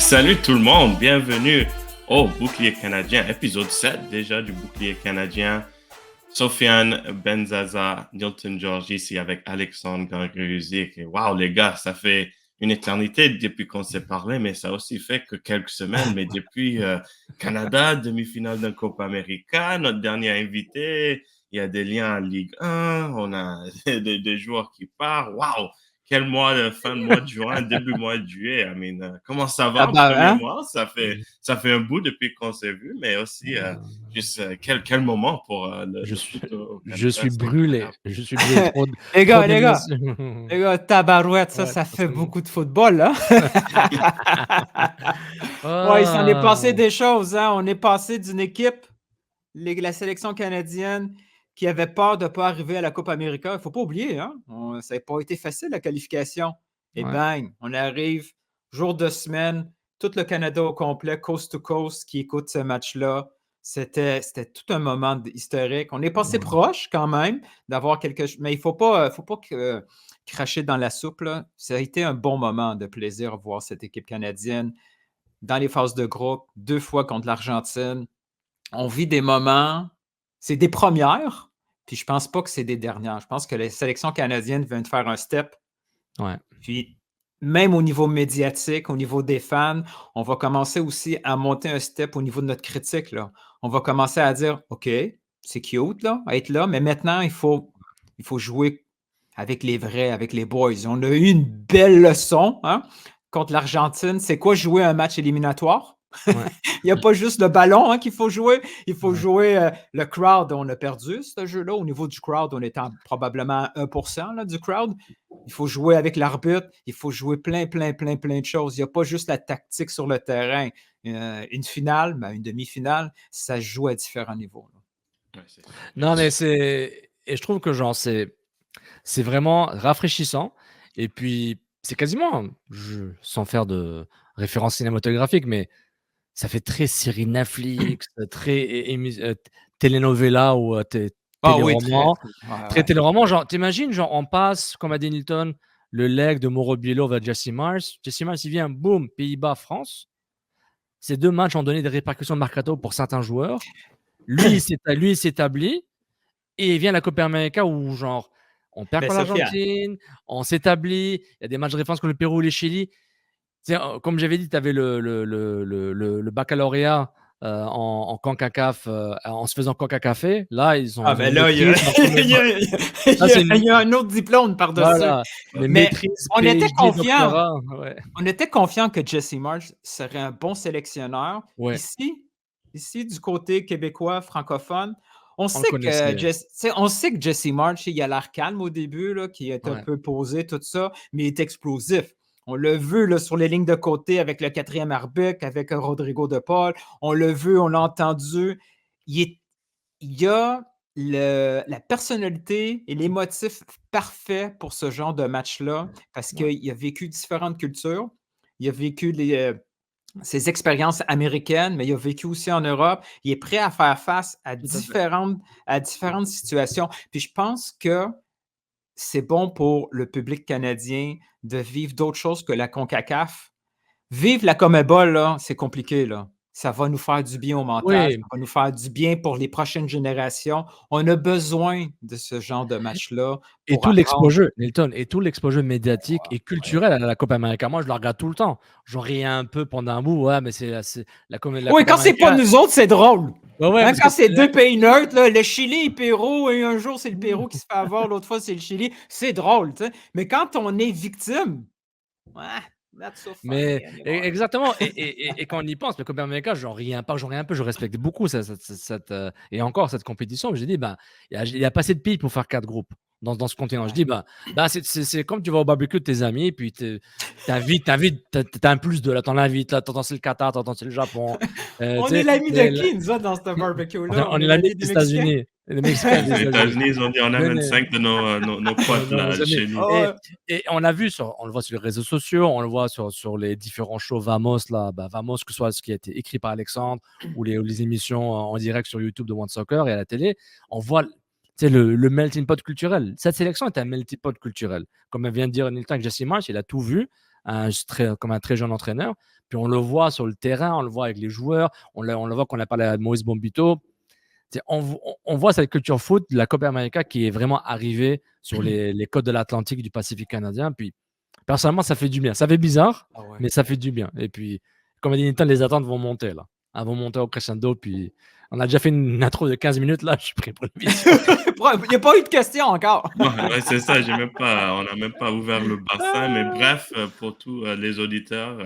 Salut tout le monde, bienvenue au Bouclier canadien, épisode 7 déjà du Bouclier canadien. Sofiane Benzaza, Nilton George ici avec Alexandre Gangruzik. Waouh les gars, ça fait une éternité depuis qu'on s'est parlé, mais ça a aussi fait que quelques semaines. Mais depuis Canada, demi-finale d'un Copa América, notre dernier invité, il y a des liens en Ligue 1, on a des joueurs qui partent. Waouh! Quel mois de fin de mois de juin, début mois de juillet. I mean, comment ça Ah va en bah, premier hein? mois? Ça fait un bout depuis qu'on s'est vu, mais aussi juste quel moment pour Je le suis, foot au je Canada, suis c'est brûlé. incroyable. Je suis brûlé. Trop, Les trop gars, les gars, d'émotions. les gars, tabarouette, ça, Ouais, ça parce fait que- beaucoup de football, là. Ouais, il s'en est passé Ah, des choses, hein. On est passé d'une équipe, la sélection canadienne, qui avait peur de ne pas arriver à la Coupe América. Il ne faut pas oublier, hein. Ça n'a pas été facile, la qualification. Et ouais. bang, on arrive, jour de semaine, tout le Canada au complet, coast to coast, qui écoute ce match-là. C'était tout un moment historique. On est passé Ouais. proche quand même d'avoir quelque chose, mais il ne faut pas cracher dans la soupe, là. Ça a été un bon moment de plaisir de voir cette équipe canadienne dans les phases de groupe, 2 fois contre l'Argentine. On vit des moments, c'est des premières, puis je pense pas que c'est des dernières. Je pense que la sélection canadienne vient de faire un step. Ouais. Puis même au niveau médiatique, au niveau des fans, on va commencer aussi à monter un step au niveau de notre critique, là. On va commencer à dire: «OK, c'est cute, là, être là, mais maintenant il faut jouer avec les vrais, avec les boys». On a eu une belle leçon, hein, contre l'Argentine. C'est quoi jouer un match éliminatoire? Ouais. Il n'y a pas juste le ballon, hein, qu'il faut jouer. Il faut Ouais. jouer le crowd. On a perdu ce jeu-là. Au niveau du crowd, on est probablement à 1% là, du crowd. Il faut jouer avec l'arbitre. Il faut jouer plein de choses. Il n'y a pas juste la tactique sur le terrain. Une finale, une demi-finale, ça se joue à différents niveaux, là. Ouais, c'est ça. Non, mais c'est. Et je trouve que genre, c'est vraiment rafraîchissant. Et puis, c'est quasiment, sans faire de référence cinématographique, mais ça fait très série Netflix, très telenovela ou Ah oui, très. téléroman. Ouais, Très ouais. téléroman, genre, t'imagines, genre, on passe, comme a dit Nilton, le leg de Mauro Biello vers Jesse Mars. Jesse Mars, il vient, boum, Pays-Bas, France. Ces deux matchs ont donné des répercussions de mercato pour certains joueurs. Lui, il s'établit et il vient à la Copa América où, genre, on perd Ben, contre Sofiane. l'Argentine, on s'établit, il y a des matchs de référence contre le Pérou ou les Chili. Tu sais, comme j'avais dit, tu avais le baccalauréat en CONCACAF, en se faisant CONCACAFé. Là, ils ont Ah, ben une là, il y a, maîtrise en premier. il y a- Ça, c'est il y a un autre diplôme par-dessus. voilà, mais Mais maîtrise, on était PhD, confiants. doctorat. Ouais. On était confiant que Jesse Marsh serait un bon sélectionneur. Ouais, Ici, du côté québécois, francophone, on on le sait que connaissait. Jesse Marsh, il a l'air calme au début, là, qui est un Ouais. peu posé, tout ça, mais il est explosif. On l'a vu là, sur les lignes de côté avec le quatrième arbitre, avec Rodrigo de Paul. On l'a vu, on l'a entendu. Il y a la personnalité et les motifs parfaits pour ce genre de match-là parce Ouais. qu'il a vécu différentes cultures. Il a vécu ses expériences américaines, mais il a vécu aussi en Europe. Il est prêt à faire face à Tout à fait. différentes situations. Puis je pense que c'est bon pour le public canadien de vivre d'autres choses que la CONCACAF. Vivre la CONMEBOL, là, c'est compliqué, là. Ça va nous faire du bien au mental, Oui, ça va nous faire du bien pour les prochaines générations. On a besoin de ce genre de match-là et pour tout apprendre. l'exposure, Nilton, et tout l'exposure médiatique et culturel à la Copa América. Moi, je la regarde tout le temps. J'en riais un peu pendant un bout, ouais, mais c'est la Oui, Copa quand c'est pas América. nous autres, c'est drôle. Ouais, ouais, Hein, parce que quand c'est deux pays neutres, là, le Chili et le Pérou, et un jour c'est le Pérou qui se fait avoir, l'autre fois c'est le Chili, c'est drôle, tu sais. Mais quand on est victime, ouais, not so Mais funny anymore. exactement, et quand on y pense, la Copa América, j'en riais un peu, je respecte beaucoup et encore cette compétition. J'ai dit, ben, il y a pas assez de pays pour faire 4 groupes dans ce continent. Je Ouais. dis, ben, c'est comme tu vas au barbecue de tes amis, puis t'invites, t'as un plus de là, t'en invites, là, t'entends c'est le Qatar, t'entends c'est le Japon. Tu On est sais, l'ami de qui, nous autres, dans ce barbecue-là? on On est est l'ami l'ami des des Mexicains? États-Unis, les Mexicains des Les États-Unis. États-Unis, ils ont dit on amène Venez. 5 de nos potes Nos là, amis. chez nous. Ah ouais. Et on le voit sur les réseaux sociaux, on le voit sur les différents shows Vamos, là, Vamos, que ce soit ce qui a été écrit par Alexandre ou les émissions en direct sur YouTube de One Soccer et à la télé, on voit le melting pot culturel. Cette sélection est un melting pot culturel. Comme vient de dire Nilton avec Jesse Marsh, il a tout vu. comme un très jeune entraîneur. Puis on le voit sur le terrain, on le voit avec les joueurs, on le voit quand on a parlé à Maurice Bombito. On voit cette culture foot de la Copa América qui est vraiment arrivée sur les côtes de l'Atlantique et du Pacifique canadien. Puis personnellement, ça fait du bien. Ça fait bizarre, mais ça fait du bien. Et puis, comme a dit Nathan, les attentes vont monter là. Elles vont monter au crescendo. Puis, on a déjà fait une intro de 15 minutes là. Je suis prêt pour l'émission. Il n'y a pas eu de questions encore. Ouais, c'est ça, on n'a même pas ouvert le bassin, mais bref, pour tous les auditeurs,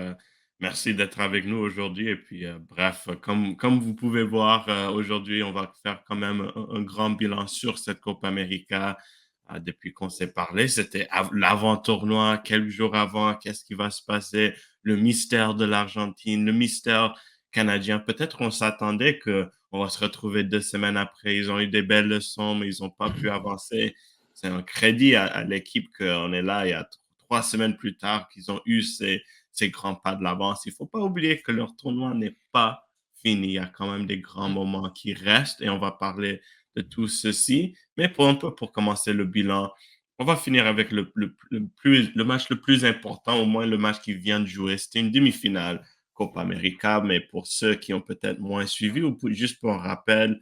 merci d'être avec nous aujourd'hui. Et puis, bref, comme vous pouvez voir, aujourd'hui, on va faire quand même un grand bilan sur cette Copa América. Depuis qu'on s'est parlé, c'était l'avant-tournoi, quelques jours avant, qu'est-ce qui va se passer, le mystère de l'Argentine, le mystère canadien. Peut-être qu'on s'attendait qu'on va se retrouver 2 semaines après. Ils ont eu des belles leçons, mais ils n'ont pas pu avancer. C'est un crédit à l'équipe qu'on est là il y a 3 semaines plus tard qu'ils ont eu ces grands pas de l'avance. Il ne faut pas oublier que leur tournoi n'est pas fini. Il y a quand même des grands moments qui restent et on va parler de tout ceci. Mais pour commencer le bilan, on va finir avec le match le plus important, au moins le match qui vient de jouer. C'était une demi-finale Copa América, mais pour ceux qui ont peut-être moins suivi, ou juste pour un rappel,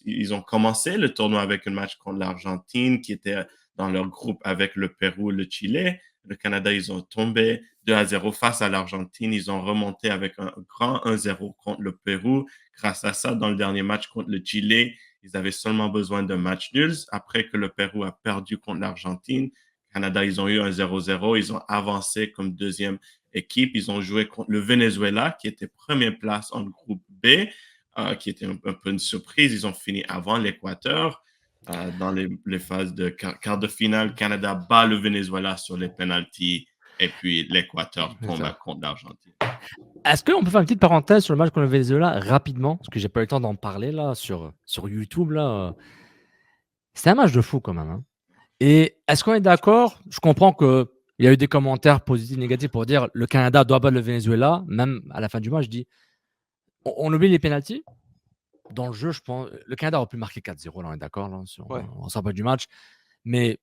ils ont commencé le tournoi avec un match contre l'Argentine qui était dans leur groupe avec le Pérou et le Chili. Le Canada, ils ont tombé 2-0 face à l'Argentine. Ils ont remonté avec un grand 1-0 contre le Pérou. Grâce à ça, dans le dernier match contre le Chili, ils avaient seulement besoin d'un match nul. Après que le Pérou a perdu contre l'Argentine, le Canada, ils ont eu un 0-0. Ils ont avancé comme deuxième équipe. Ils ont joué contre le Venezuela, qui était première place en groupe B, qui était un peu une surprise. Ils ont fini avant l'Équateur. Dans les phases de quart de finale, Canada bat le Venezuela sur les pénaltys et puis l'Équateur tombe contre l'Argentine. Est-ce qu'on peut faire une petite parenthèse sur le match contre le Venezuela rapidement? Parce que j'ai pas eu le temps d'en parler là sur YouTube. Là. C'était un match de fou quand même. Hein. Et est-ce qu'on est d'accord? Je comprends qu'il y a eu des commentaires positifs et négatifs pour dire le Canada doit battre le Venezuela. Même à la fin du match, je dis on oublie les pénaltys. Dans le jeu, je pense le Canada aurait pu marquer 4-0, là, on est d'accord, là, on s'en rappelle du match. Mais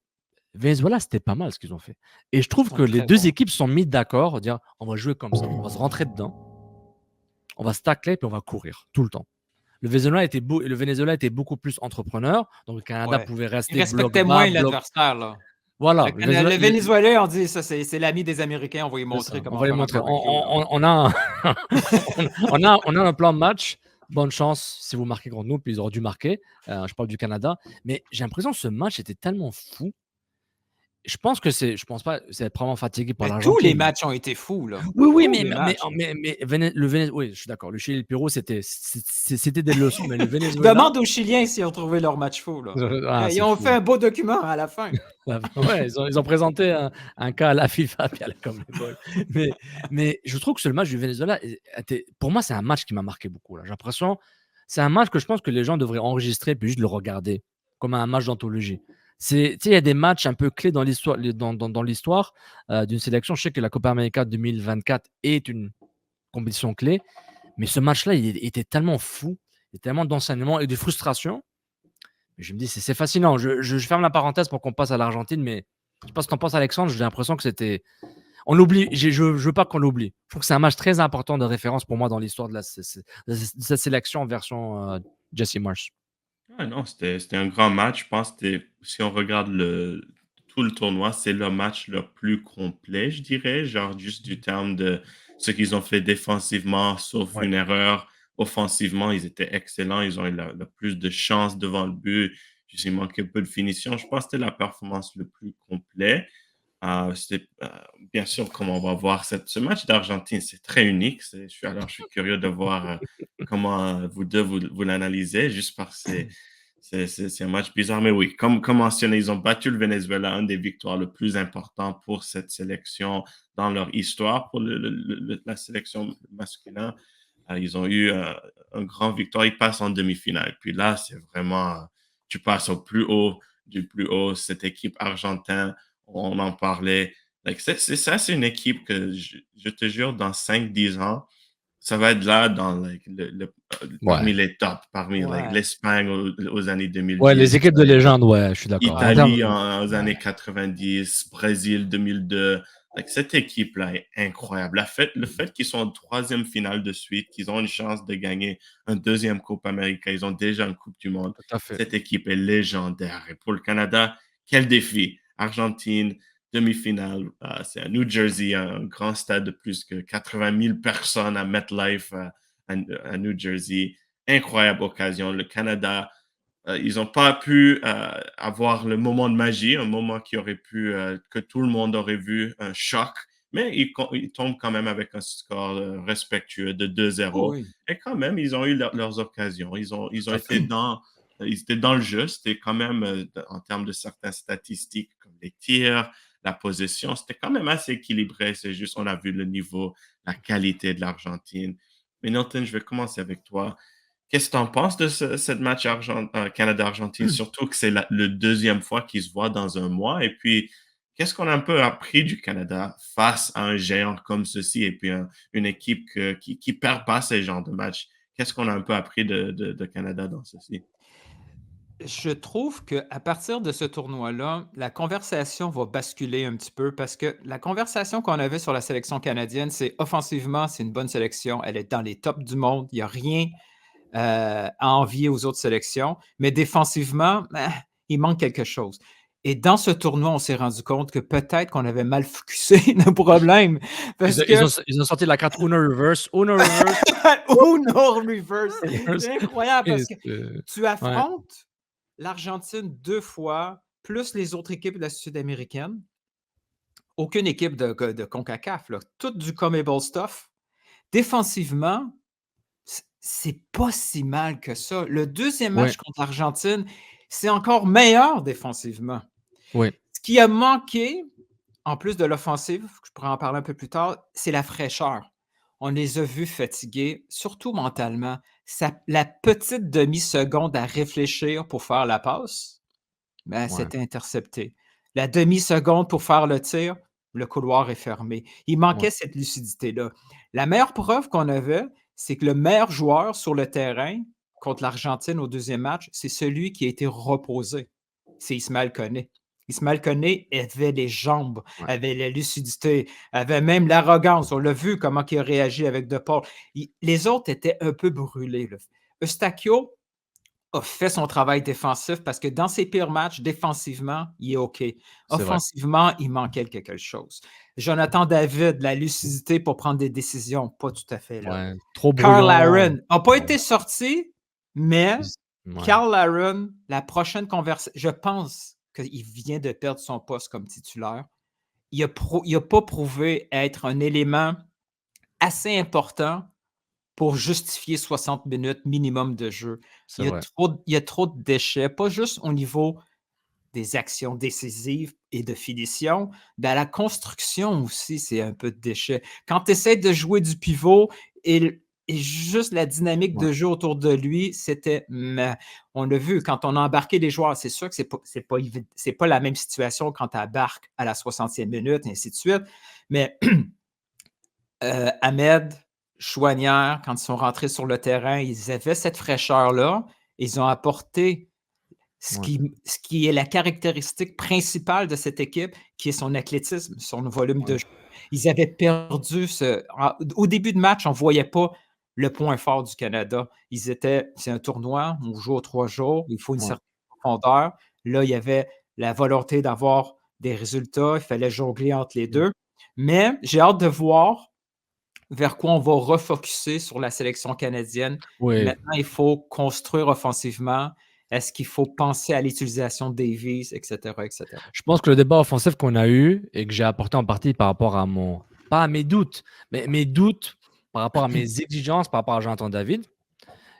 Venezuela, c'était pas mal ce qu'ils ont fait. Et je trouve que les deux équipes sont mises d'accord, dire on va jouer comme ça, on va se rentrer dedans, on va se tacler, puis on va courir tout le temps. Le Venezuela était beaucoup plus entrepreneur, donc le Canada pouvait rester bloc. Il respectait moins l'adversaire, là. Voilà. Le Venezuela, on dit ça, c'est l'ami des Américains, on va lui montrer comment. On va lui montrer. On a un plan de match. Bonne chance si vous marquez contre nous, puis ils auraient dû marquer. Je parle du Canada. Mais j'ai l'impression que ce match était tellement fou. Je pense pas, c'est probablement fatigué par l'Argentine. Tous les matchs ont été fous, là. Oui, mais le Venezuela, oui, je suis d'accord. Le Chili et le Pérou, c'était des leçons. Mais le Venezuela... Demande aux Chiliens s'ils ont trouvé leur match fou, là. Ils ont fait un beau document à la fin. Ouais, ils ont présenté un cas à la FIFA puis à la Conmebol. mais je trouve que ce match du Venezuela, pour moi, c'est un match qui m'a marqué beaucoup. Là. J'ai l'impression, c'est un match que je pense que les gens devraient enregistrer puis juste le regarder comme un match d'anthologie. Il y a des matchs un peu clés dans l'histoire d'une sélection. Je sais que la Copa América 2024 est une compétition clé, mais ce match-là, il était tellement fou, il y a tellement d'enseignements et de frustration. Je me dis, c'est fascinant. Je ferme la parenthèse pour qu'on passe à l'Argentine, mais je sais pas ce que t'en penses, Alexandre. J'ai l'impression que c'était... On l'oublie. Je veux pas qu'on l'oublie. Je trouve que c'est un match très important de référence pour moi dans l'histoire de cette sélection en version Jesse Marsh. Ouais, non, c'était un grand match. Je pense que si on regarde tout le tournoi, c'est le match le plus complet, je dirais. Genre, juste du terme de ce qu'ils ont fait défensivement, sauf une erreur. Offensivement, ils étaient excellents. Ils ont eu le plus de chances devant le but. Juste, il manquait un peu de finition. Je pense que c'était la performance le plus complet. Bien sûr, comme on va voir ce match d'Argentine, c'est très unique. Je suis curieux de voir comment vous deux vous l'analysez, juste parce que c'est un match bizarre. Mais oui, comme mentionné, ils ont battu le Venezuela, une des victoires les plus importantes pour cette sélection dans leur histoire, pour la sélection masculine. Ils ont eu une grande victoire. Ils passent en demi-finale. Puis là, c'est vraiment, tu passes au plus haut du plus haut. Cette équipe argentine, on en parlait. C'est une équipe que je te jure, dans 5-10 ans, ça va être là parmi les tops, parmi l'Espagne aux années 2010. Ouais, les équipes de légende, ouais, je suis d'accord. Italie aux années 90, Brésil 2002, Cette équipe-là est incroyable. Le fait qu'ils sont en troisième finale de suite, qu'ils ont une chance de gagner un deuxième Coupe América, ils ont déjà une Coupe du Monde. Tout à fait. Cette équipe est légendaire. Et pour le Canada, quel défi. Argentine, demi-finale, c'est à New Jersey, un grand stade de plus que 80 000 personnes à MetLife, à New Jersey. Incroyable occasion. Le Canada, ils n'ont pas pu avoir le moment de magie, un moment qui aurait pu, que tout le monde aurait vu, un choc, mais ils tombent quand même avec un score respectueux de Oh 2-0. oui. Et quand même, ils ont eu leurs occasions. Ils étaient dans le jeu. C'était quand même, en termes de certaines statistiques, comme les tirs, la possession, c'était quand même assez équilibré. C'est juste, on a vu le niveau, la qualité de l'Argentine. Mais Milton, je vais commencer avec toi. Qu'est-ce que tu en penses de cette match Canada-Argentine? Surtout que c'est le deuxième fois qu'ils se voient dans un mois. Et puis, qu'est-ce qu'on a un peu appris du Canada face à un géant comme ceci et puis une équipe qui ne perd pas ces genres de matchs? Qu'est-ce qu'on a un peu appris de Canada dans ceci? Je trouve qu'à partir de ce tournoi-là, la conversation va basculer un petit peu parce que la conversation qu'on avait sur la sélection canadienne, c'est offensivement, c'est une bonne sélection. Elle est dans les tops du monde. Il n'y a rien à envier aux autres sélections. Mais défensivement, il manque quelque chose. Et dans ce tournoi, on s'est rendu compte que peut-être qu'on avait mal focusé nos problèmes. Parce que Ils ont sorti la carte Uno Reverse. Uno Reverse. Uno Reverse, c'est incroyable parce que tu Ouais. affrontes l'Argentine 2 fois, plus les autres équipes de la Sud-américaine. Aucune équipe de CONCACAF, là. Tout du comable stuff. Défensivement, c'est pas si mal que ça. Le deuxième Ouais. match contre l'Argentine, c'est encore meilleur défensivement. Ouais. Ce qui a manqué, en plus de l'offensive, je pourrais en parler un peu plus tard, c'est la fraîcheur. On les a vus fatigués, surtout mentalement. La petite demi-seconde à réfléchir pour faire la passe, Ouais. c'était intercepté. La demi-seconde pour faire le tir, le couloir est fermé. Il manquait Ouais. cette lucidité-là. La meilleure preuve qu'on avait, c'est que le meilleur joueur sur le terrain contre l'Argentine au deuxième match, c'est celui qui a été reposé. C'est Ismaël Koné. Ismaël Koné avait les jambes, Ouais. avait la lucidité, avait même l'arrogance. On l'a vu comment il a réagi avec De Paul. Les autres étaient un peu brûlés, là. Eustachio a fait son travail défensif parce que dans ses pires matchs, défensivement, il est OK. C'est vrai. Offensivement, il manquait quelque chose. Jonathan David, la lucidité pour prendre des décisions, pas tout à fait là. Ouais. Trop Carl brûlant. Aaron n'a pas Ouais. été sorti, mais Ouais. Carl Aaron, la prochaine conversation, je pense qu'il vient de perdre son poste comme titulaire. Il n'a pas prouvé être un élément assez important pour justifier 60 minutes minimum de jeu. C'est Il vrai. y a trop de déchets, pas juste au niveau des actions décisives et de finition, dans la construction aussi, c'est un peu de déchets. Quand tu essaies de jouer du pivot et juste la dynamique Ouais. de jeu autour de lui, c'était on l'a vu, quand on a embarqué les joueurs, c'est sûr que c'est pas la même situation quand tu embarques à la 60e minute, et ainsi de suite. Mais Ahmed, Chouanière, quand ils sont rentrés sur le terrain, ils avaient cette fraîcheur-là. Ils ont apporté ce Ouais. qui est la caractéristique principale de cette équipe, qui est son athlétisme, son volume de Ouais. jeu. Ils avaient perdu au début de match, on ne voyait pas le point fort du Canada. C'est un tournoi, on joue aux 3 jours, il faut une Ouais. certaine profondeur. Là, il y avait la volonté d'avoir des résultats, il fallait jongler entre les deux. Mais j'ai hâte de voir vers quoi on va refocuser sur la sélection canadienne. Ouais. Maintenant, il faut construire offensivement. Est-ce qu'il faut penser à l'utilisation des Davies, etc., etc. Je pense que le débat offensif qu'on a eu et que j'ai apporté en partie par rapport à pas à mes doutes, mais mes doutes par rapport à mes exigences par rapport à Jonathan David.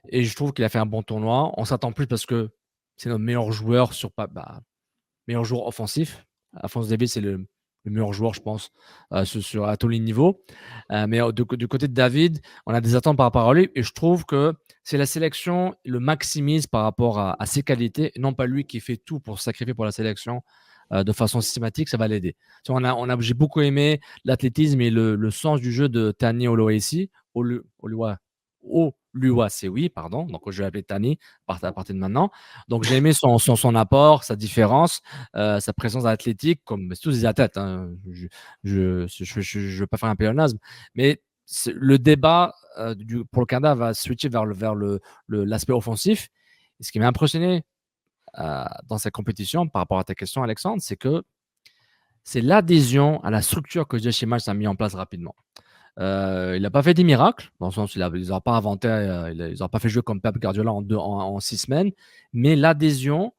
Et je trouve qu'il a fait un bon tournoi. On s'attend plus parce que c'est notre meilleur joueur meilleur joueur offensif. Alphonse Davies, c'est le meilleur joueur, je pense, à tous les niveaux. Mais du côté de David, on a des attentes par rapport à lui. Et je trouve que c'est la sélection le maximise par rapport à ses qualités, et non pas lui qui fait tout pour se sacrifier pour la sélection de façon systématique. Ça va l'aider. Tu vois, j'ai beaucoup aimé l'athlétisme et le sens du jeu de Tani Oloesi. l'UACI, pardon. Donc, je vais l'appeler Tani à partir de maintenant. Donc, j'ai aimé son apport, sa différence, sa présence athlétique, comme c'est tous des athlètes. Hein. Je veux pas faire un pléonasme, mais le débat pour le Canada va switcher vers l'aspect offensif. Et ce qui m'a impressionné dans cette compétition, par rapport à ta question, Alexandre, c'est que c'est l'adhésion à la structure que Jesse Marsh a mis en place rapidement. Il n'a pas fait des miracles, dans le sens où ils n'ont pas inventé, ils n'ont pas fait jouer comme Pep Guardiola en 6 semaines, mais l'adhésion,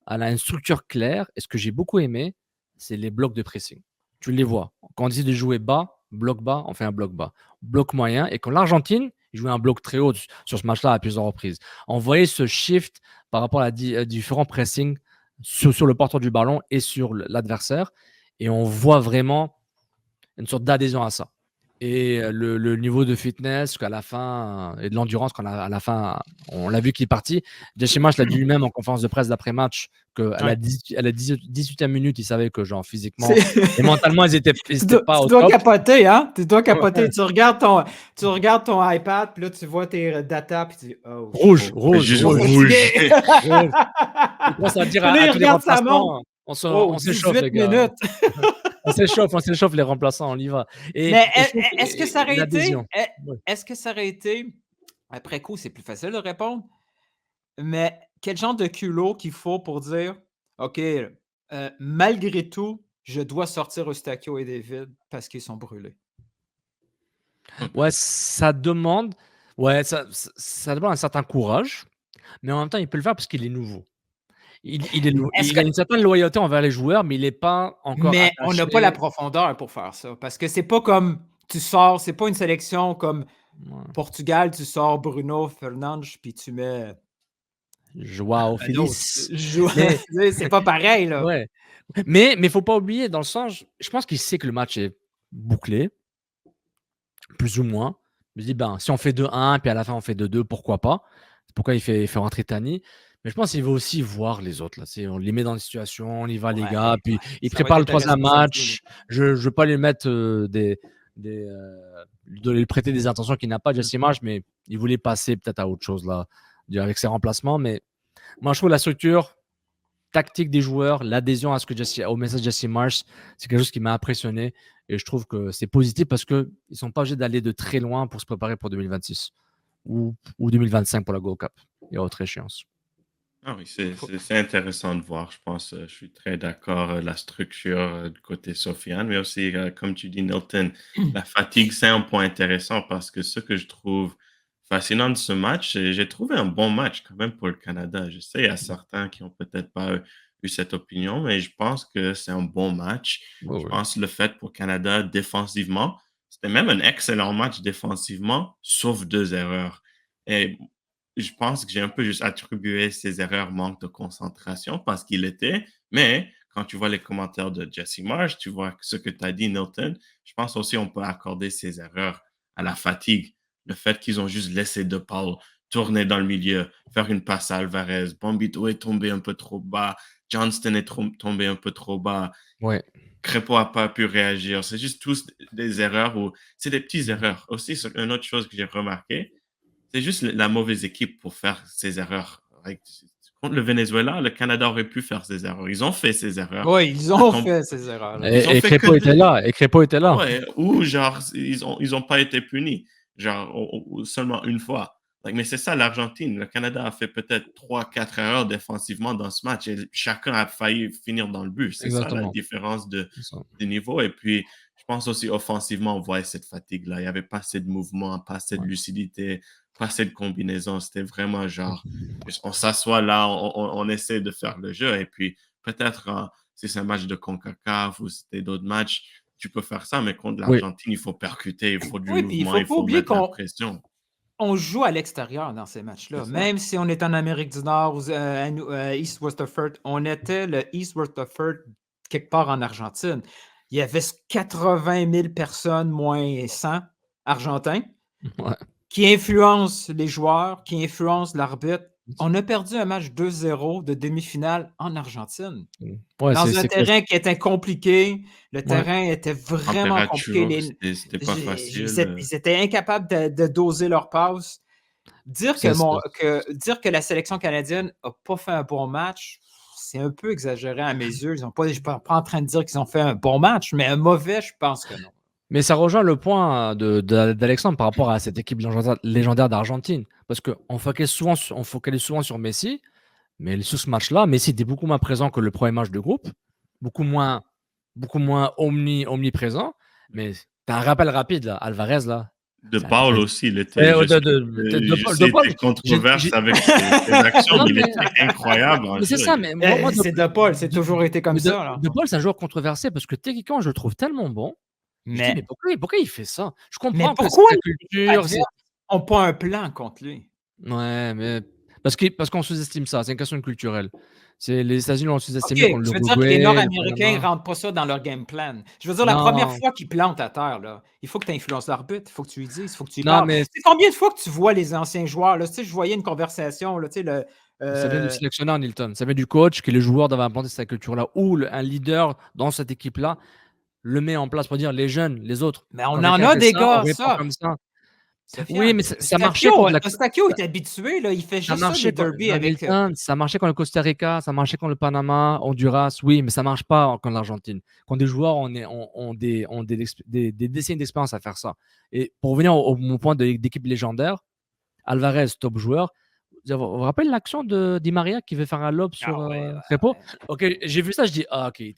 elle a une structure claire. Et ce que j'ai beaucoup aimé, c'est les blocs de pressing. Tu les vois. Quand on décide de jouer bas, bloc bas, on fait un bloc bas. Bloc moyen. Et quand l'Argentine, il jouait un bloc très haut sur ce match-là à plusieurs reprises. On voyait ce shift par rapport à différents pressings sur le porteur du ballon et sur l'adversaire. Et on voit vraiment une sorte d'adhésion à ça. Et le niveau de fitness qu'à la fin, et de l'endurance, à la fin, on l'a vu qu'il est parti. Jesse Marsh l'a dit lui-même en conférence de presse d'après-match qu'à la 18e minute, il savait que genre physiquement et mentalement, ils étaient pas au top. Tu dois capoter, hein? Tu dois capoter. Ouais. Tu regardes ton iPad, puis là, tu vois tes data, puis tu dis « Oh, rouge. Il commence à dire à tous les remplaçants, on s'échauffe, les gars. Minutes. On s'échauffe les remplaçants, on y va. Mais est-ce que ça aurait été... Est-ce que ça aurait été... Après coup, c'est plus facile de répondre. Mais quel genre de culot qu'il faut pour dire « OK, malgré tout, je dois sortir Eustáquio et David parce qu'ils sont brûlés. » Ouais, ça demande un certain courage, mais en même temps, il peut le faire parce qu'il est nouveau. Il a une certaine loyauté envers les joueurs, mais il n'est pas encore Mais attaché. on n'a pas la profondeur pour faire ça. Parce que c'est pas comme tu sors, c'est pas une sélection comme Portugal, tu sors Bruno Fernandes, puis tu mets Joao Félix. C'est pas pareil, là. Ouais. Mais il ne faut pas oublier, dans le sens, je pense qu'il sait que le match est bouclé, plus ou moins. Il me dit, si on fait 2-1, puis à la fin on fait 2-2, pourquoi pas? C'est pourquoi il fait rentrer Tani. Mais je pense qu'il veut aussi voir les autres. Là. On les met dans des situations, on y va, les gars. Puis il prépare le troisième match. Je ne veux pas lui mettre de lui prêter des intentions qu'il n'a pas, Jesse Marsh, mais il voulait passer peut-être à autre chose là, avec ses remplacements. Mais moi, je trouve la structure tactique des joueurs, l'adhésion au message de Jesse Marsh, c'est quelque chose qui m'a impressionné. Et je trouve que c'est positif parce qu'ils ne sont pas obligés d'aller de très loin pour se préparer pour 2026 ou 2025 pour la Gold Cup et autre échéance. Ah oui, c'est intéressant de voir, je pense. Je suis très d'accord, la structure du côté Sofiane, mais aussi, comme tu dis, Nilton, la fatigue, c'est un point intéressant parce que ce que je trouve fascinant de ce match, j'ai trouvé un bon match quand même pour le Canada. Je sais, il y a certains qui n'ont peut-être pas eu cette opinion, mais je pense que c'est un bon match. Je pense le fait pour le Canada, défensivement, c'était même un excellent match défensivement, sauf 2 erreurs. Et je pense que j'ai un peu juste attribué ces erreurs manque de concentration parce qu'il était, mais quand tu vois les commentaires de Jesse Marsh, tu vois ce que tu as dit, Nilton, je pense aussi on peut accorder ces erreurs à la fatigue. Le fait qu'ils ont juste laissé De Paul tourner dans le milieu, faire une passe à Alvarez, Bombito est tombé un peu trop bas, Johnston est tombé un peu trop bas. Ouais. Crépeau n'a pas pu réagir. C'est juste tous des erreurs ou c'est des petites erreurs. Aussi, une autre chose que j'ai remarqué, c'est juste la mauvaise équipe pour faire ces erreurs. Contre le Venezuela, le Canada aurait pu faire ces erreurs. Ils ont fait ces erreurs. Oui, ils ont fait ces erreurs. Et Crépeau était là. Ouais, ou genre, ils ont pas été punis. Genre, seulement une fois. Mais c'est ça, l'Argentine. Le Canada a fait peut-être 3-4 erreurs défensivement dans ce match et chacun a failli finir dans le but. C'est ça la différence de niveau. Et puis, je pense aussi offensivement, on voit cette fatigue-là. Il n'y avait pas assez de mouvement, pas assez de lucidité, pas assez de combinaison. C'était vraiment genre, on s'assoit là, on essaie de faire le jeu. Et puis, peut-être, si c'est un match de CONCACAF ou c'était d'autres matchs, tu peux faire ça, mais contre l'Argentine, il faut percuter, il faut du mouvement, il faut mettre la pression. On joue à l'extérieur dans ces matchs-là. Même si on est en Amérique du Nord ou East Rutherford, on était le East Rutherford quelque part en Argentine. Il y avait 80 000 personnes, moins 100 Argentins, qui influencent les joueurs, qui influencent l'arbitre. On a perdu un match 2-0 de demi-finale en Argentine. Dans un terrain qui était compliqué. Le terrain était vraiment compliqué. C'était pas facile. Ils étaient incapables de doser leur passe. Dire que la sélection canadienne n'a pas fait un bon match, c'est un peu exagéré à mes yeux. Je ne suis pas en train de dire qu'ils ont fait un bon match, mais un mauvais, je pense que non. Mais ça rejoint le point d'Alexandre par rapport à cette équipe légendaire d'Argentine. Parce qu'on focalise souvent sur Messi, mais sur ce match-là, Messi était beaucoup moins présent que le premier match de groupe, beaucoup moins omniprésent. Mais tu as un rappel rapide, là, Alvarez, là. De Paul aussi, il était controversé avec ses actions, mais il était incroyable. Mais c'est ça, mais moi, c'est De Paul, c'est toujours été comme ça. De Paul, c'est un joueur controversé parce que techniquement, je le trouve tellement bon. Mais pourquoi il fait ça? Je comprends que pourquoi c'est la culture. On n'a pas un plan contre lui. Ouais, mais parce qu'on sous-estime ça. C'est une question culturelle. Les États-Unis l'ont sous-estimé contre l'Uruguay. Tu veux dire que les Nord-Américains ne rentrent pas ça dans leur game plan. Je veux dire, la première fois qu'ils plantent à terre, là, il faut que tu influences l'arbitre, il faut que tu lui dises, il faut que tu lui parles. Mais... combien de fois que tu vois les anciens joueurs? Là, tu sais, je voyais une conversation. Là, tu sais, ça vient du sélectionneur, Nilton. Ça vient du coach, que les joueurs doivent implanter cette culture-là, ou un leader dans cette équipe-là le met en place pour dire les jeunes, les autres. Mais on en a des gars, ça. Comme ça. Oui, mais ça marchait contre Eustáquio est habitué, là, il fait juste ça, le derby avec... Ça marchait contre le Costa Rica, ça marchait contre le Panama, Honduras, oui, mais ça ne marche pas contre l'Argentine. Quand des joueurs ont des décennies d'expérience à faire ça. Et pour revenir au mon point d'équipe légendaire, Alvarez, top joueur. Vous vous rappelez l'action de Di Maria qui veut faire un lob sur Repo? Ok, j'ai vu ça, je dis, ok, il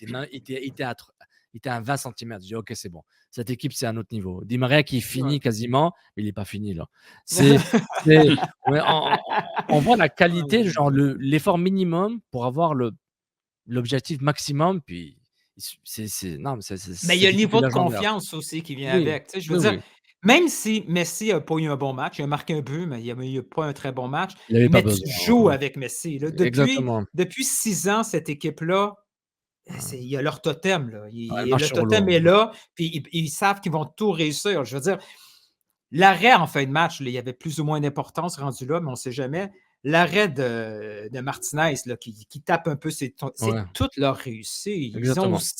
était à 20 cm. Je dis, ok, c'est bon. Cette équipe, c'est un autre niveau. Di Maria qui finit quasiment, mais il n'est pas fini là. On voit la qualité, genre l'effort minimum pour avoir l'objectif maximum. Puis, mais il y a le niveau de confiance aussi qui vient avec. Tu sais, je veux dire, même si Messi n'a pas eu un bon match, il a marqué un but, mais il n'a pas un très bon match. Mais tu joues avec Messi. Là. Depuis 6 ans, cette équipe-là, il y a leur totem. Là. Le totem est là, puis ils savent qu'ils vont tout réussir. Je veux dire, l'arrêt en fin de match, là, il y avait plus ou moins d'importance rendu là, mais on ne sait jamais. L'arrêt de Martinez là, qui tape un peu, c'est toute leur réussite.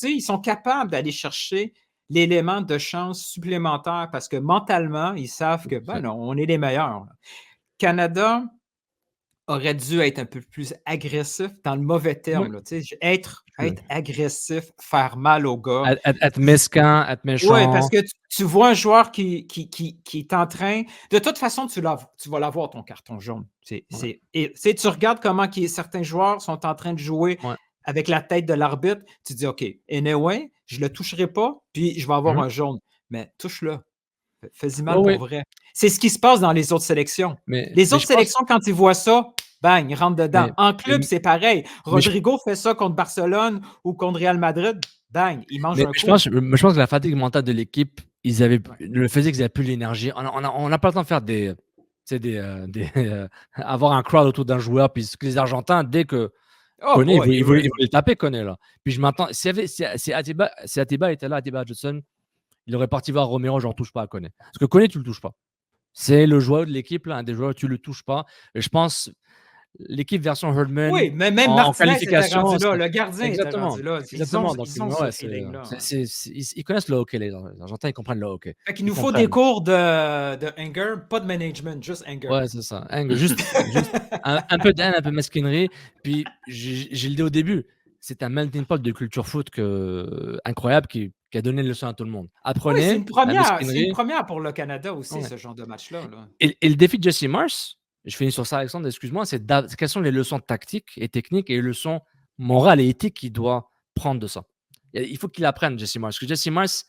Ils sont capables d'aller chercher l'élément de chance supplémentaire parce que mentalement, ils savent que non, on est les meilleurs. Là. Canada aurait dû être un peu plus agressif dans le mauvais terme. Là, être agressif, faire mal aux gars. Être mesquin, être méchant. Oui, parce que tu vois un joueur qui est en train... De toute façon, tu vas l'avoir, ton carton jaune. Tu regardes comment certains joueurs sont en train de jouer avec la tête de l'arbitre. Tu te dis, OK, anyway, je ne le toucherai pas, puis je vais avoir un jaune. Mais touche-le. Fais-y mal pour vrai. C'est ce qui se passe dans les autres sélections. Les autres sélections, quand ils voient ça, bang, ils rentrent dedans. En club, c'est pareil. Rodrigo fait ça contre Barcelone ou contre Real Madrid, bang, il mange un coup. Je pense que la fatigue mentale de l'équipe, le faisait qu'ils n'avaient plus l'énergie. On n'a pas le temps de faire avoir un crowd autour d'un joueur. Puis les Argentins, dès que Koné, ils voulaient le taper, Koné, là. Puis je m'attends, si Atiba était là, Atiba Hutchinson, il aurait parti voir Romero, j'en touche pas à Koné. Parce que Koné, tu le touches pas. C'est le joueur de l'équipe, là, un des joueurs, tu le touches pas. Et je pense, l'équipe version Herdman. Oui, mais même en qualification, rendu là, le gardien était rendu là. Exactement. Ils connaissent le hockey, les Argentins, ils comprennent le hockey. Fait qu'il nous faut des cours de anger, pas de management, juste anger. Ouais, c'est ça. Anger, juste un peu d'haine, un peu de mesquinerie. Puis, j'ai le dit au début, c'est un melting pot de culture foot incroyable qui a donné une leçon à tout le monde. Apprenez. C'est une première pour le Canada aussi, ce genre de match-là. Là. Et le défi de Jesse Mars, je finis sur ça, Alexandre, excuse-moi, c'est quelles sont les leçons tactiques et techniques et les leçons morales et éthiques qu'il doit prendre de ça. Il faut qu'il apprenne, Jesse Mars. Parce que Jesse Mars,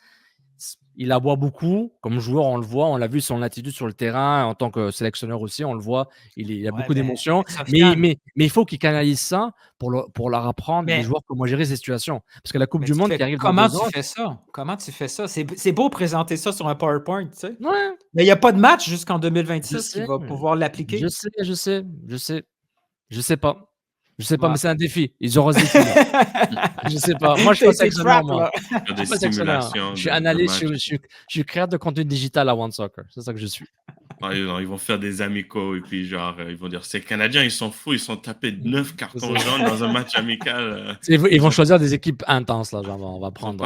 il aboie beaucoup. Comme joueur, on le voit. On l'a vu son attitude sur le terrain. En tant que sélectionneur aussi, on le voit. Il a beaucoup d'émotions. Mais il faut qu'il canalise ça pour leur apprendre les joueurs comment gérer ces situations. Parce que la Coupe du Monde qui arrive dans 2 ans... Comment tu fais ça? C'est beau présenter ça sur un PowerPoint, tu sais. Ouais. Mais il n'y a pas de match jusqu'en 2026 qui va pouvoir l'appliquer. Je sais pas. Je sais pas, mais c'est un défi. Ils auront ce défi. Je sais pas. Moi, je suis pas sélectionneur, moi. Je suis pas sélectionneur. Je suis analyste, je suis créateur de contenu digital à One Soccer. C'est ça que je suis. Ils vont faire des amicaux et puis genre, ils vont dire, ces Canadiens, ils sont fous, ils sont tapés 9 cartons jaunes dans un match amical. Ils vont choisir des équipes intenses, là. Genre, on va prendre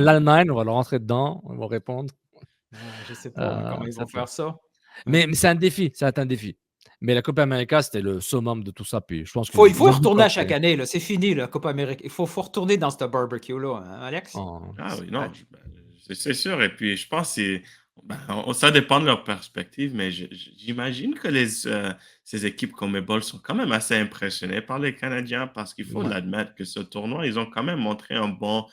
l'Allemagne, on va leur rentrer dedans, on va répondre. Je sais pas comment ils vont faire ça. Mais c'est un défi, ça va être un défi. Mais la Copa América, c'était le summum de tout ça. Puis je pense Il faut y qu'ils ont retourner à tout chaque année. C'est fini, la Coupe Amérique. Il faut retourner dans ce barbecue-là, hein, Alex? Ah oui, Ouais. non, c'est sûr. Et puis, je pense que ça dépend de leur perspective, mais j'imagine que ces équipes comme Ebol sont quand même assez impressionnées par les Canadiens parce qu'il faut Ouais. l'admettre que ce tournoi, ils ont quand même montré un bon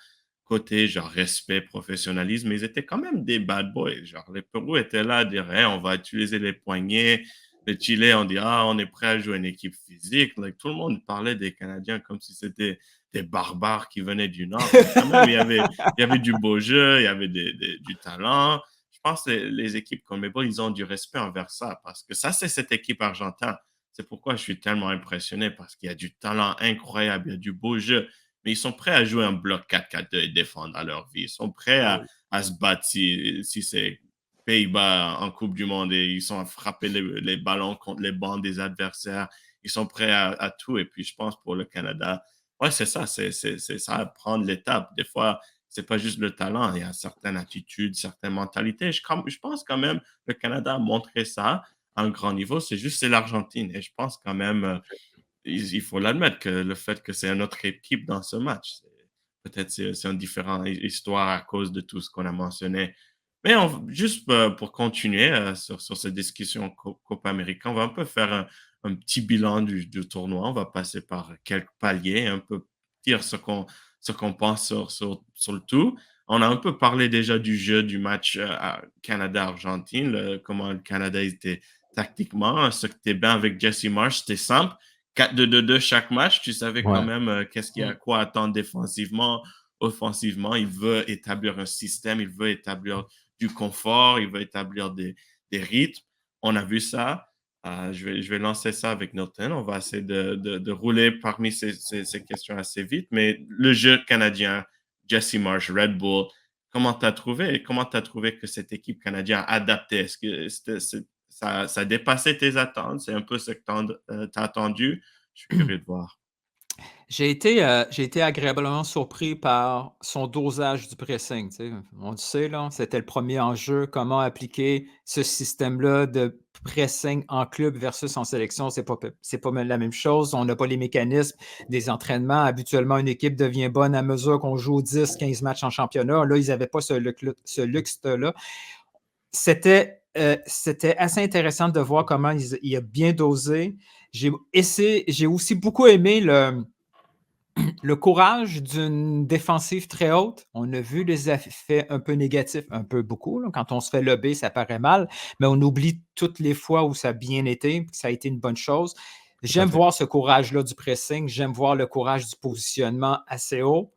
côté, genre respect, professionnalisme, mais ils étaient quand même des bad boys. Genre, les Pérou étaient là à dire, hey, on va utiliser les poignets. Le Chili, on dit, ah, on est prêt à jouer une équipe physique. Like, tout le monde parlait des Canadiens comme si c'était des barbares qui venaient du Nord. Mais quand même, il y avait du beau jeu, il y avait du talent. Je pense que les équipes comme Mabel, ils ont du respect envers ça parce que ça, c'est cette équipe argentine. C'est pourquoi je suis tellement impressionné parce qu'il y a du talent incroyable, il y a du beau jeu, mais ils sont prêts à jouer un bloc 4-4-2 et défendre à leur vie. Ils sont prêts à se battre si c'est Pays-Bas en Coupe du Monde et ils sont à frapper les ballons contre les bancs des adversaires. Ils sont prêts à tout. Et puis, je pense pour le Canada, ouais, c'est ça, c'est ça, prendre l'étape. Des fois, c'est pas juste le talent, il y a certaines attitudes, certaines mentalités. Je pense quand même que le Canada a montré ça à un grand niveau. C'est l'Argentine. Et je pense quand même, il faut l'admettre que le fait que c'est une autre équipe dans ce match, peut-être c'est une différente histoire à cause de tout ce qu'on a mentionné. Mais juste pour continuer sur cette discussion Copa América, on va un peu faire un petit bilan du tournoi. On va passer par quelques paliers, un peu dire ce qu'on pense sur le tout. On a un peu parlé déjà du jeu du match Canada-Argentine, comment le Canada était tactiquement. Ce qui était bien avec Jesse Marsh, c'était simple. 4-2-2-2 chaque match, tu savais quand Ouais. même qu'est-ce qu'il y a quoi attendre défensivement, offensivement. Il veut établir un système, il veut établir du confort, il veut établir des rythmes. On a vu ça. Je vais lancer ça avec Norton. On va essayer de rouler parmi ces questions assez vite. Mais le jeu canadien, Jesse Marsh, Red Bull, comment tu as trouvé que cette équipe canadienne a adapté? Est-ce que ça dépassait tes attentes? C'est un peu ce que tu as attendu? Je suis curieux de voir. J'ai été agréablement surpris par son dosage du pressing, tu sais. On le sait, là, c'était le premier enjeu, comment appliquer ce système-là de pressing en club versus en sélection, c'est pas la même chose. On n'a pas les mécanismes des entraînements. Habituellement, une équipe devient bonne à mesure qu'on joue 10-15 matchs en championnat. Là, ils n'avaient pas ce luxe-là. C'était assez intéressant de voir comment il a bien dosé. J'ai aussi beaucoup aimé le courage d'une défensive très haute. On a vu les effets un peu négatifs, un peu beaucoup. Là. Quand on se fait lober, ça paraît mal, mais on oublie toutes les fois où ça a bien été, que ça a été une bonne chose. Tout à J'aime fait. voir ce courage-là du pressing. J'aime voir le courage du positionnement assez haut.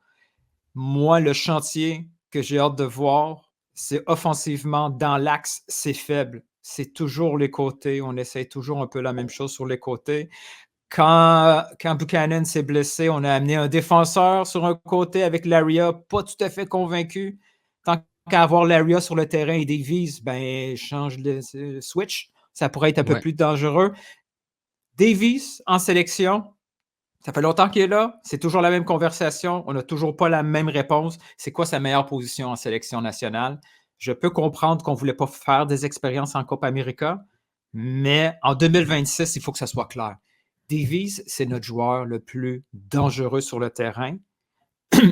Moi, le chantier que j'ai hâte de voir, c'est offensivement, dans l'axe, c'est faible. C'est toujours les côtés. On essaie toujours un peu la même chose sur les côtés. Quand Buchanan s'est blessé, on a amené un défenseur sur un côté avec Laria, pas tout à fait convaincu. Tant qu'à avoir Laria sur le terrain et Davies, ben change le switch. Ça pourrait être un peu Ouais. plus dangereux. Davies en sélection, ça fait longtemps qu'il est là. C'est toujours la même conversation. On n'a toujours pas la même réponse. C'est quoi sa meilleure position en sélection nationale? Je peux comprendre qu'on ne voulait pas faire des expériences en Copa América, mais en 2026, il faut que ça soit clair. Davies, c'est notre joueur le plus dangereux sur le terrain.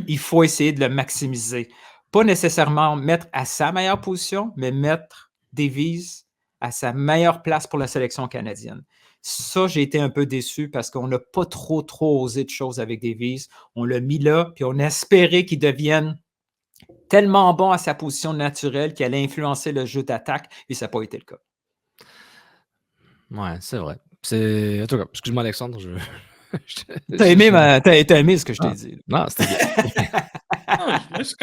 Il faut essayer de le maximiser. Pas nécessairement mettre à sa meilleure position, mais mettre Davies à sa meilleure place pour la sélection canadienne. Ça, j'ai été un peu déçu parce qu'on n'a pas trop osé de choses avec Davies. On l'a mis là, puis on espérait qu'il devienne tellement bon à sa position naturelle qu'il allait influencer le jeu d'attaque, et ça n'a pas été le cas. Ouais, c'est vrai. En tout cas, excuse-moi Alexandre, T'as aimé ce que je t'ai dit. Non, c'était bien.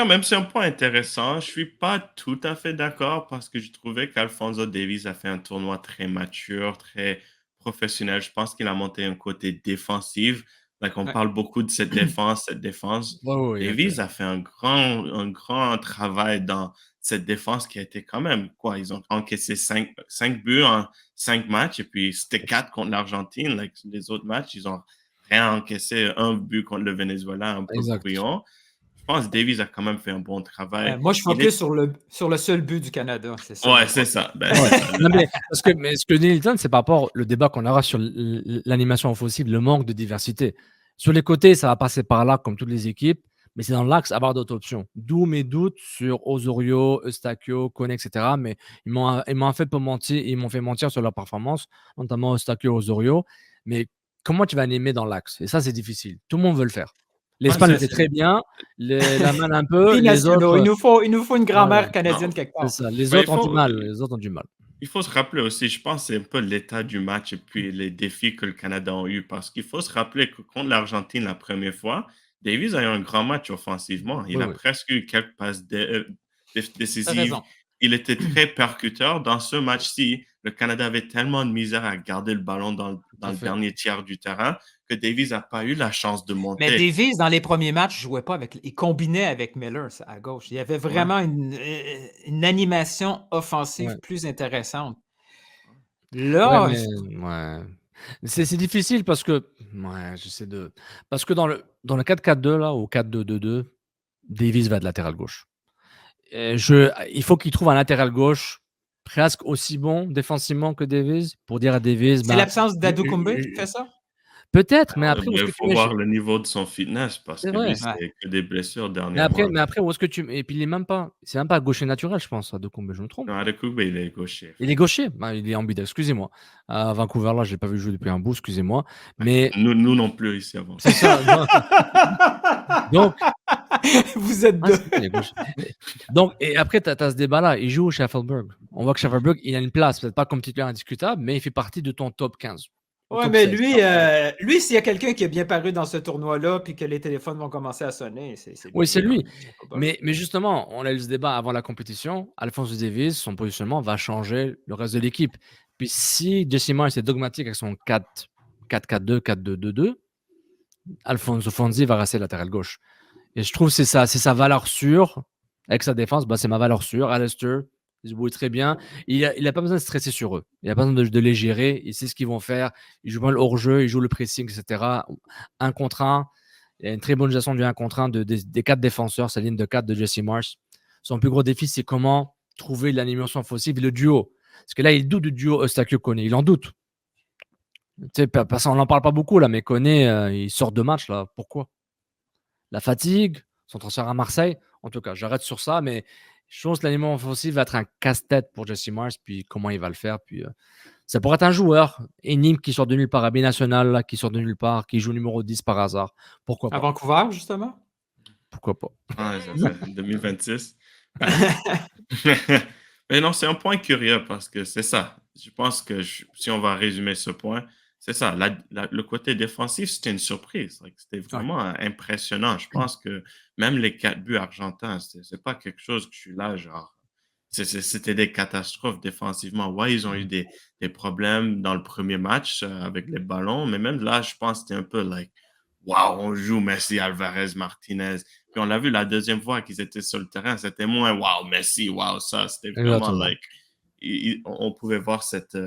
Non, c'est un point intéressant. Je suis pas tout à fait d'accord parce que je trouvais qu'Alfonso Davies a fait un tournoi très mature, très professionnel. Je pense qu'il a monté un côté défensif. Donc, on Ouais. parle beaucoup de cette défense, cette défense. Ouais, Davies a fait un grand travail dans cette défense qui a été quand même, quoi, ils ont encaissé 5 buts en 5 matchs et puis c'était 4 contre l'Argentine. Like, les autres matchs, ils ont rien encaissé, un but contre le Venezuela, un peu exact. brouillon. je pense que Davies a quand même fait un bon travail. Moi, je Il focus est... sur le seul but du Canada. C'est ça. Ouais, c'est ça. Ben, Ouais. c'est ça. Non, mais ce que dit Nilton, c'est par rapport au débat qu'on aura sur l'animation offensive, le manque de diversité. Sur les côtés, ça va passer par là, comme toutes les équipes, mais c'est dans l'axe avoir d'autres options. D'où mes doutes sur Osorio, Eustáquio, Kone, etc. Mais ils m'ont fait mentir sur leur performance, notamment Eustáquio, Osorio. Mais comment tu vas animer dans l'axe? Et ça, c'est difficile. Tout le monde veut le faire. L'Espagne le fait très bien, la main un peu, les autres. Il nous faut une grammaire Voilà. canadienne Non, quelque C'est part. ça. Les Ben, autres ont du mal. Les autres ont du mal. il faut se rappeler aussi, je pense, que c'est un peu l'état du match et puis les défis que le Canada a eu. Parce qu'il faut se rappeler que contre l'Argentine la première fois, Davies a eu un grand match offensivement. Il Oui, a oui. presque eu quelques passes T'as décisives. raison. Il était très percuteur. Dans ce match-ci, le Canada avait tellement de misère à garder le ballon dans à le fait. dernier tiers du terrain que Davies n'a pas eu la chance de Mais monter. Davies, dans les premiers matchs, jouait pas avec. Il combinait avec Miller à gauche. Il y avait vraiment une animation offensive Ouais. plus intéressante. Ouais, Là, mais ouais. C'est difficile parce que ouais, j'essaie de parce que dans le 4-4-2 là ou 4-2-2-2, Davies va de latéral gauche. Il faut qu'il trouve un latéral gauche presque aussi bon défensivement que Davies pour dire à Davies, c'est ben, l'absence je- d'Adoukoumbe je- qui fait ça? peut-être, mais après où est-ce Il que tu faut mets voir le niveau de son fitness parce c'est que lui, vrai. Ouais. c'est que des blessures Mais après, dernièrement. où est-ce que tu et puis c'est même pas gaucher naturel, je pense, Adoukoumbe, je me trompe. Non, Adekugbe, il est gaucher. Il est gaucher? Ben, il est ambidextre, excusez-moi. À Vancouver, là, je l'ai pas vu jouer depuis un bout, excusez-moi. Mais Nous non plus ici avant. c'est ça. Donc, Vous êtes deux. c'est vrai, il est gaucher. Donc, et après, tu as ce débat-là. Il joue au Sheffield. On voit que Sheffield, il a une place, peut-être pas comme titulaire indiscutable, mais il fait partie de ton top 15. Au Ouais, top mais 16. lui, s'il y a quelqu'un qui est bien paru dans ce tournoi-là, puis que les téléphones vont commencer à sonner, c'est Oui, c'est lui. hein. Il y a pas besoin. Mais justement, on a eu ce débat avant la compétition. Alphonso Davies, son positionnement va changer le reste de l'équipe. Puis si Jesse Myers est dogmatique avec son 4-4-2, 4-2-2-2, Alfonso Fonzi va rester latéral gauche. Et je trouve que c'est sa valeur sûre. Avec sa défense, c'est ma valeur sûre. Alistair, il se brouille très bien. Il a pas besoin de stresser sur eux. Il a pas besoin de les gérer. Il sait ce qu'ils vont faire. Il joue bien le hors-jeu, il joue le pressing, etc. Un contre un. Il y a une très bonne gestion du 1 contre 1 des 4 défenseurs, sa ligne de 4 de Jesse Marsh. Son plus gros défi, c'est comment trouver l'animation offensive et le duo. Parce que là, il doute du duo Eustáquio-Kone. Il en doute. Parce qu'on n'en parle pas beaucoup, là, mais Kone, il sort de match. Là. Pourquoi? La fatigue, son transfert à Marseille. En tout cas, j'arrête sur ça, mais je pense que l'animation offensive va être un casse-tête pour Jesse Marsh, puis comment il va le faire. Puis, ça pourrait être un joueur, énigme qui sort de nulle part, à binational, là, qui sort de nulle part, qui joue numéro 10 par hasard. Pourquoi À pas? Vancouver, justement? Pourquoi pas? Ouais, c'est 2026. Mais non, c'est un point curieux parce que c'est ça. Je pense que si on va résumer ce point, c'est ça. Le côté défensif, c'était une surprise. C'était vraiment impressionnant. Je pense que même les 4 buts argentins, c'est pas quelque chose que je suis là, genre. C'était des catastrophes défensivement. Ouais, ils ont eu des problèmes dans le premier match avec les ballons, mais même là, je pense que c'était un peu like, wow, on joue Messi, Alvarez, Martinez. Puis on l'a vu la deuxième fois qu'ils étaient sur le terrain, c'était moins wow, Messi, wow, ça. C'était vraiment Exactement. like, on pouvait voir cette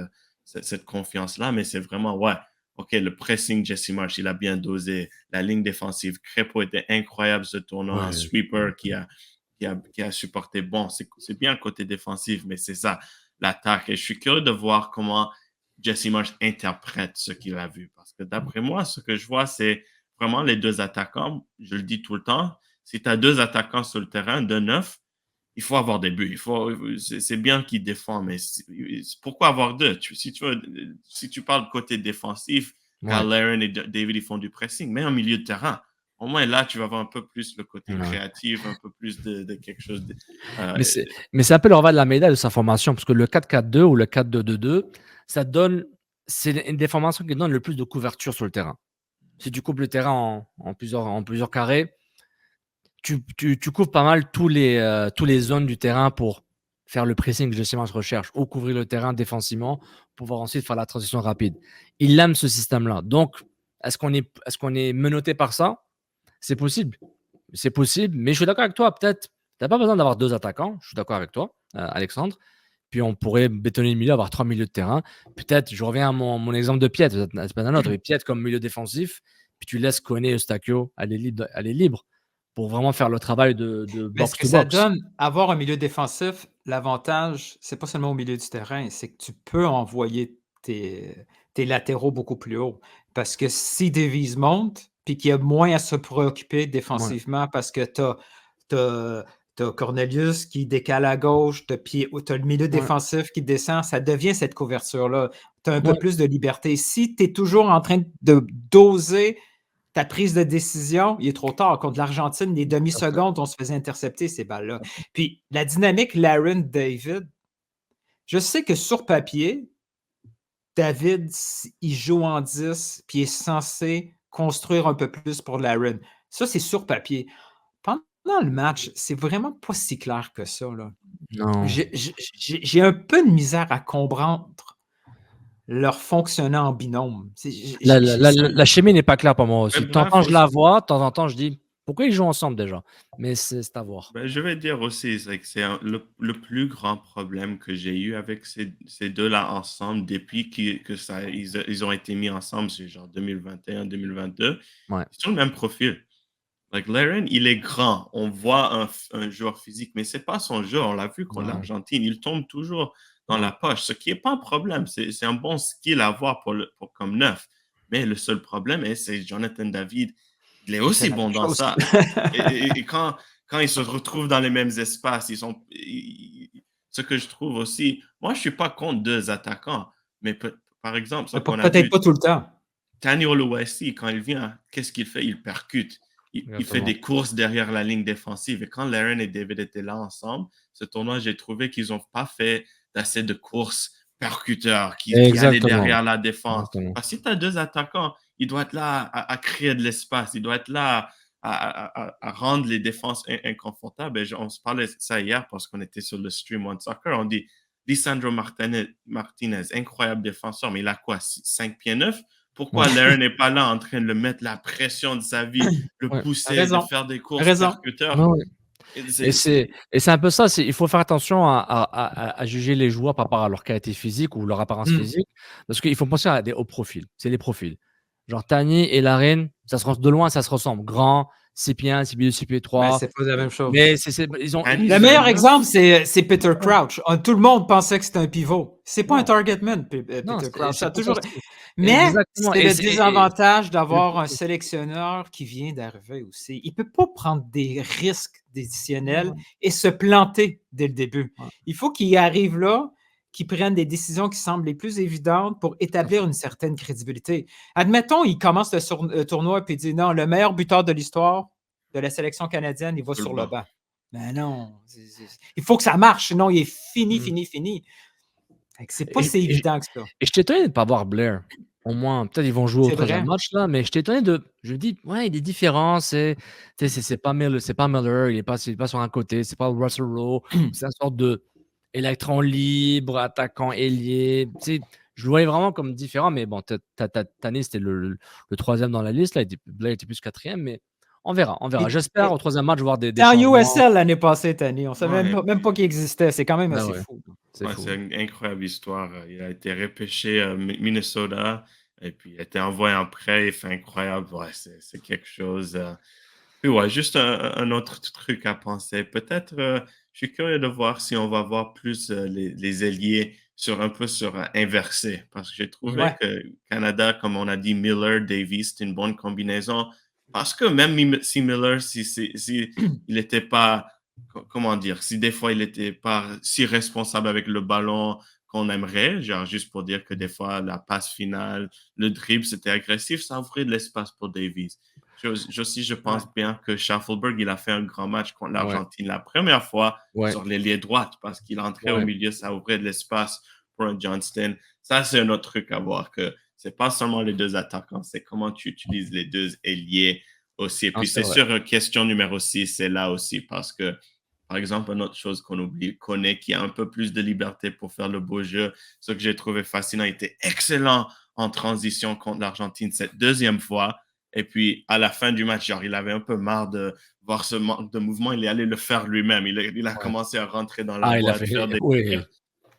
confiance-là, mais c'est vraiment, ouais, OK, le pressing Jesse Marsh, il a bien dosé. La ligne défensive, Crépeau était incroyable ce tournoi, Ouais. sweeper qui a supporté. Bon, c'est bien le côté défensif, mais c'est ça, l'attaque. Et je suis curieux de voir comment Jesse Marsh interprète ce qu'il a vu. Parce que d'après moi, ce que je vois, c'est vraiment les deux attaquants. Je le dis tout le temps. Si tu as 2 attaquants sur le terrain, de 9, il faut avoir des buts. C'est bien qu'il défend, mais pourquoi avoir 2? Si tu parles côté défensif, Kyle Larin et David, ils font du pressing, mais en milieu de terrain. Au moins, là, tu vas avoir un peu plus le côté créatif, un peu plus de quelque chose. Mais c'est un peu l'envers de la médaille de sa formation, parce que le 4-4-2 ou le 4-2-2-2, c'est une des formations qui donne le plus de couverture sur le terrain. Si tu coupes le terrain en plusieurs carrés, tu couvres pas mal tous les zones du terrain pour faire le pressing que Jesse Marsh recherche, ou couvrir le terrain défensivement pour pouvoir ensuite faire la transition rapide. Il aime ce système-là. Donc, est-ce qu'on est menotté par ça? C'est possible. C'est possible, mais je suis d'accord avec toi. Peut-être, tu n'as pas besoin d'avoir 2 attaquants. Je suis d'accord avec toi, Alexandre. Puis on pourrait bétonner le milieu, avoir 3 milieux de terrain. Peut-être, je reviens à mon exemple de Piet, c'est pas un autre, mais Piet comme milieu défensif, puis tu laisses Kone et Eustáquio aller libre. pour vraiment faire le travail de Mais ce box que to ça box. donne, avoir un milieu défensif, l'avantage, c'est pas seulement au milieu du terrain, c'est que tu peux envoyer tes latéraux beaucoup plus haut. Parce que si Davies monte, puis qu'il y a moins à se préoccuper Ouais, défensivement parce que tu as Cornelius qui décale à gauche, tu as le milieu ouais, défensif qui descend, ça devient cette couverture-là. Tu as un peu ouais, plus de liberté. Si tu es toujours en train de doser ta prise de décision, il est trop tard. Contre l'Argentine, les tout à fait. demi-secondes, on se faisait intercepter ces balles-là. Puis la dynamique Larin-David, je sais que sur papier, David, il joue en 10, puis il est censé construire un peu plus pour Larin. Ça, c'est sur papier. Pendant le match, c'est vraiment pas si clair que ça, là. Non. J'ai un peu de misère à comprendre leur fonctionner en binôme. La chimie n'est pas claire pour moi Mais aussi. De temps en bref, temps, je la vois, de temps en temps, je dis: «Pourquoi ils jouent ensemble déjà?» Mais c'est à voir. ben, je vais dire aussi, c'est que le plus grand problème que j'ai eu avec ces deux-là ensemble depuis ils ont été mis ensemble, c'est genre 2021-2022, Ouais, ils ont le même profil. Like Larin, il est grand. On voit un joueur physique, mais c'est pas son jeu. On l'a vu contre non, l'Argentine. Il tombe toujours dans la ouais, poche, ce qui est pas un problème. C'est un bon skill à avoir comme neuf. Mais le seul problème, c'est Jonathan David. Il est il fait aussi la bon même dans chose. ça. Et quand ils se retrouvent dans les mêmes espaces, ce que je trouve aussi, moi, je suis pas contre deux attaquants, mais par exemple, ce qu'on a Peut-être vu pas tout le temps. Tani Oluwaseyi, quand il vient, qu'est-ce qu'il fait? Il percute. Il fait exactement. des courses derrière la ligne défensive. Et quand Larin et David étaient là ensemble, ce tournoi, j'ai trouvé qu'ils n'ont pas fait assez de courses percuteurs qui allaient Exactement, derrière la défense. exactement. Parce que si tu as deux attaquants, il doit être là à créer de l'espace. Il doit être là à rendre les défenses inconfortables. Et on se parlait de ça hier parce qu'on était sur le stream One Soccer. On dit Lisandro Martinez, incroyable défenseur, mais il a quoi? 5 pieds 9? Ouais, Pourquoi Larry n'est pas là en train de le mettre la pression de sa vie, le ouais. Tu pousser, de raison, faire des tu courses raison. percuteurs? Ouais, ouais. Et Et c'est un peu ça, il faut faire attention à juger les joueurs par rapport à leur qualité physique ou leur apparence Mmh. physique, parce qu'il faut penser à des hauts profils, c'est les profils. Genre Tani et Larin, de loin, ça se ressemble. Grand, 6 pieds 1, 6 pieds 2, 6 pieds Mais 3, c'est pas la même chose. mais ils ont Annie, Le c'est ils un meilleur neuf. exemple, c'est Peter Crouch. Tout le monde pensait que c'était un pivot. C'est pas un non, target man, non, Peter Crouch. Ça c'est a pas son toujours. style. Mais Exactement c'est le et désavantage c'est le d'avoir un profil. sélectionneur qui vient d'arriver aussi. Il peut pas prendre des risques additionnels Non, et se planter dès le début. ouais, Il faut qu'il arrive là, qu'il prenne des décisions qui semblent les plus évidentes pour tout à établir fait. une certaine crédibilité. Admettons, il commence le tournoi et il dit non, le meilleur buteur de l'histoire de la sélection canadienne, il va Sur le sur le banc. banc. Mais non, il faut que ça marche, sinon il est fini, Mmh. fini, fini. Fait que c'est pas Et si et évident que ça. et j'étais étonné de ne pas voir Blair. Au moins, peut-être ils vont jouer au C'est 3e vrai. match là, mais j'étais étonné je me dis: «Ouais, il est différent, tu sais, c'est pas Miller, il est pas sur un côté, c'est pas Russell Rowe, c'est une sorte d'électron libre, attaquant ailier». Tu sais, je le voyais vraiment comme différent, mais bon, Tané, c'était le 3e dans la liste là, Blair était plus 4e, mais on verra, on verra. Et J'espère au 3e match voir des c'était en changements. USL l'année passée, Tani. On ne savait Ouais, même pas qu'il existait. C'est quand même Bah assez ouais, fou. c'est ouais, fou. c'est une incroyable histoire. Il a été repêché à Minnesota et puis il a été envoyé en prêt. Il fait incroyable. Ouais, c'est quelque chose. Puis ouais, juste un autre truc à penser. Peut-être, je suis curieux de voir si on va voir plus les ailiers inversé. Parce que j'ai trouvé Ouais. que Canada, comme on a dit, Miller, Davies, c'est une bonne combinaison. Parce que même si Miller, si il n'était pas, comment dire, si des fois il n'était pas si responsable avec le ballon qu'on aimerait, genre juste pour dire que des fois la passe finale, le dribble, c'était agressif, ça ouvrait de l'espace pour Davies. Je Ouais. pense bien que Schaffelberg, il a fait un grand match contre Ouais, l'Argentine la première fois ouais, sur l'ailier droite parce qu'il entrait au ouais, milieu, ça ouvrait de l'espace pour un Johnston. Ça, c'est un autre truc à voir, que c'est pas seulement les deux attaquants, c'est comment tu utilises les deux ailiers aussi. Et non, puis, c'est c'est vrai. sûr, question numéro 6, c'est là aussi parce que, par exemple, une autre chose qu'on oublie, Koné, qui a un peu plus de liberté pour faire le beau jeu, ce que j'ai trouvé fascinant, il était excellent en transition contre l'Argentine cette deuxième fois. Et puis, à la fin du match, genre, il avait un peu marre de voir ce manque de mouvement. Il est allé le faire lui-même. Il a Ouais. commencé à rentrer dans la Ah, il a boîte, fait faire des oui. dribbles.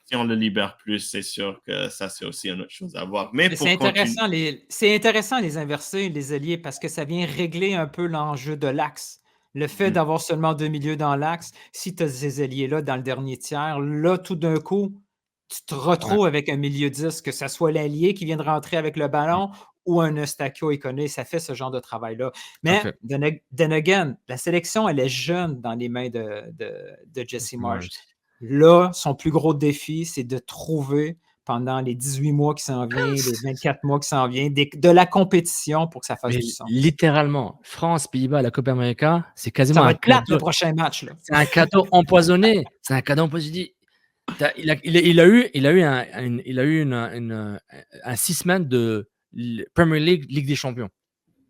Si on le libère plus, c'est sûr que ça, c'est aussi une autre chose à voir. Mais Mais pour continuer, c'est intéressant les inversés, les alliés, parce que ça vient régler un peu l'enjeu de l'axe. Le fait d'avoir seulement 2 milieux dans l'axe, si tu as ces ailiers-là dans le dernier tiers, là, tout d'un coup, tu te Ouais, retrouves avec un milieu 10, que ça soit l'allié qui vient de rentrer avec le mmh, ballon ou un Eustáquio Iconé, ça fait ce genre de travail-là. tout à Mais fait. then again, la sélection, elle est jeune dans les mains de Jesse Jesse Marsch. Marsch. Là, son plus gros défi, c'est de trouver pendant les 18 mois qui s'en viennent, les 24 mois qui s'en viennent, de la compétition pour que ça fasse Mais du sens. littéralement, France, Pays-Bas, la Copa América, c'est Ça quasiment va un être plate le cadeau. prochain match, là. C'est un cadeau empoisonné. C'est un cadeau empoisonné. Il a eu un 6 semaines de Premier League, Ligue des Champions.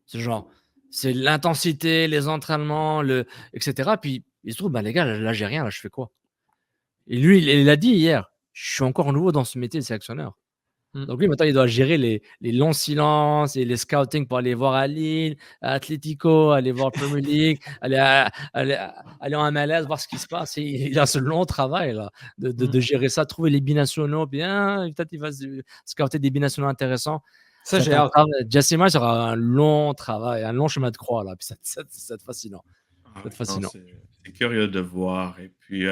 C'est genre, c'est l'intensité, les entraînements, etc. Puis il se trouve, bah, les gars, là, j'ai rien, là, je fais quoi? Et lui, il a dit hier, je suis encore nouveau dans ce métier de sélectionneur. Mm. Donc lui, maintenant, il doit gérer les longs silences et les scouting pour aller voir à Lille, à Atlético, aller voir Premier League, aller en MLS, voir ce qui se passe. Et il a ce long travail là, de gérer ça, trouver les binationaux bien. Peut-être il va scouter des binationaux intéressants. Ça, j'ai Un hâte. travail. Jesse Marsch sera un long travail, un long chemin de croix là. Puis c'est fascinant. Ah C'est ouais, non, fascinant. c'est curieux de voir. Et puis,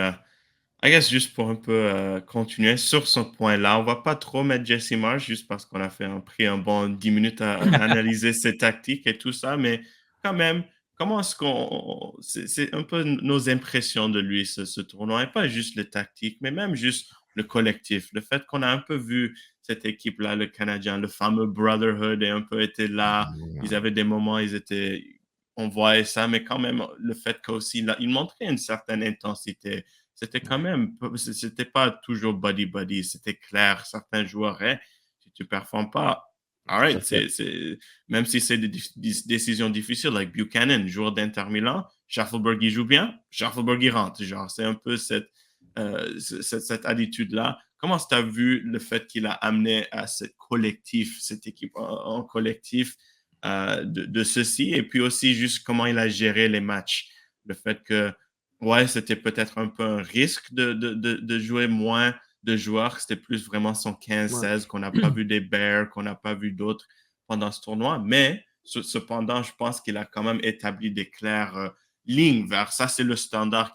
I guess juste pour un peu continuer sur ce point-là, on va pas trop mettre Jesse Marsch juste parce qu'on a pris un bon 10 minutes à analyser ses tactiques et tout ça, mais quand même, comment est-ce c'est un peu nos impressions de lui, ce tournoi, et pas juste les tactiques, mais même juste le collectif, le fait qu'on a un peu vu cette équipe-là, le Canadien, le fameux Brotherhood, et un peu été là, ils avaient des moments, on voyait ça, mais quand même, le fait qu'aussi, là, il montrait une certaine intensité. C'était quand même, c'était pas toujours buddy-buddy, c'était clair. Certains joueurs, hein, si tu performes pas, all Tout à right, fait. même si c'est des décisions difficiles, like Buchanan, joueur d'Inter Milan, Schaffelberg, il joue bien, Schaffelberg, il rentre. Genre, c'est un peu cette attitude-là. Comment tu as vu le fait qu'il a amené à ce collectif, cette équipe en collectif, de ceci, et puis aussi juste comment il a géré les matchs. Le fait que, ouais, c'était peut-être un peu un risque de jouer moins de joueurs, c'était plus vraiment son Ouais. 15-16, qu'on n'a pas vu des Bears, qu'on n'a pas vu d'autres pendant ce tournoi, mais cependant, je pense qu'il a quand même établi des claires lignes vers ça, c'est le standard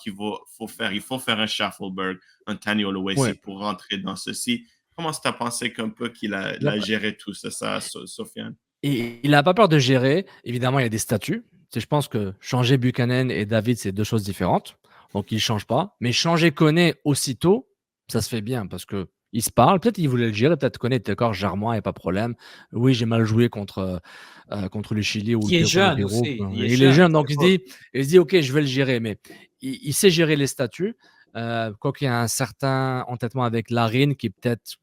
faut faire. Il faut faire un Schaffelberg, un Tani Oluwaseyi Ouais. pour rentrer dans ceci. Comment tu as pensé qu'un peu qu'il a géré tout ça, Sofiane? Et il n'a pas peur de gérer. Évidemment, il y a des statuts. Je pense que changer Buchanan et David, c'est deux choses différentes. Donc, il ne change pas. Mais changer Koné aussitôt, ça se fait bien parce qu'il se parle. Peut-être qu'il voulait le gérer. Peut-être Koné était d'accord, gère-moi, il n'y a pas de problème. Oui, j'ai mal joué contre le Chili ou Il est contre le jeune Pérou. aussi. Il est jeune. Donc, il se dit, OK, je vais le gérer. Mais il sait gérer les statuts. Quoi qu'il y a un certain entêtement avec Larine qui est peut-être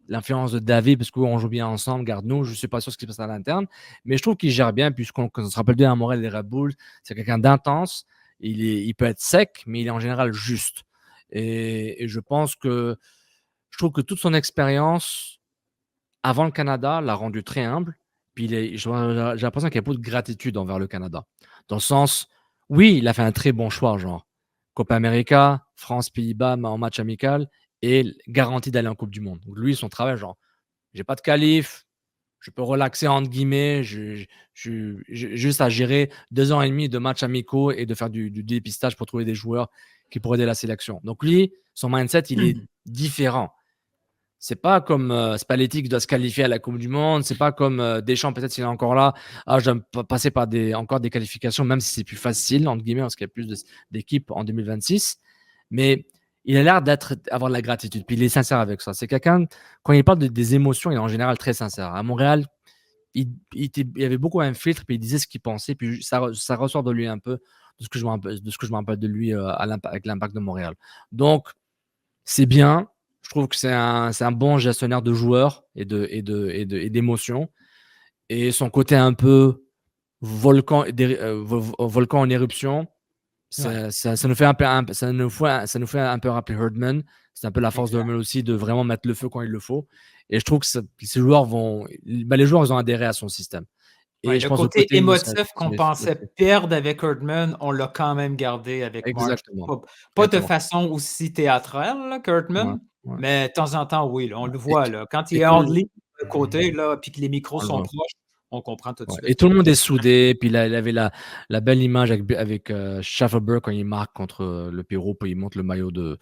l'influence de David, parce qu'on joue bien ensemble, garde-nous, je ne suis pas sûr ce qui se passe à l'interne, mais je trouve qu'il gère bien, puisqu'on se rappelle bien à Morel des Red Bulls, c'est quelqu'un d'intense, il peut être sec, mais il est en général juste. Et je pense que, je trouve que toute son expérience avant le Canada l'a rendu très humble, puis j'ai l'impression qu'il y a beaucoup de gratitude envers le Canada. Dans le sens, oui, il a fait un très bon choix, genre Copa América, France, Pays-Bas en match amical, et garantie d'aller en Coupe du Monde. Donc lui, son travail, genre, j'ai pas de qualif, je peux relaxer entre guillemets, j'ai juste à gérer 2 ans et demi de matchs amicaux et de faire du dépistage pour trouver des joueurs qui pourraient aider la sélection. Donc lui, son mindset, il est différent. C'est pas comme Spalletti qui doit se qualifier à la Coupe du Monde. C'est pas comme Deschamps, peut-être s'il est encore là. Ah, je dois passer par encore des qualifications, même si c'est plus facile, entre guillemets, parce qu'il y a plus d'équipes en 2026. Mais il a l'air avoir de la gratitude. Puis il est sincère avec ça. C'est quelqu'un, quand il parle des émotions, il est en général très sincère. À Montréal, il y avait beaucoup un filtre, puis il disait ce qu'il pensait. Puis ça ressort de lui un peu, de ce que je me rappelle de lui avec l'Impact de Montréal. Donc, c'est bien. Je trouve que c'est un bon gestionnaire de joueurs et d'émotions. Et son côté un peu volcan en éruption, ça nous fait un peu rappeler Herdman. C'est un peu la force de Herdman aussi de vraiment mettre le feu quand il le faut. Et je trouve que ces joueurs les joueurs ils ont adhéré à son système. Et Ouais, je le pense côté émotif qu'on pensait perdre avec Herdman, on l'a quand même gardé avec Marsch. Exactement. Pas de façon aussi théâtrale qu'Herdman, Ouais. mais de temps en temps, oui, là, on le voit. Là. Quand il C'est est cool. hors de ligne de côté, là, puis que les micros On le sont voit. proches, on comprend tout de Ouais. suite. Et tout le monde est soudé. Puis il avait la belle image avec Schafferberg quand il marque contre le Pérou, puis il monte le maillot de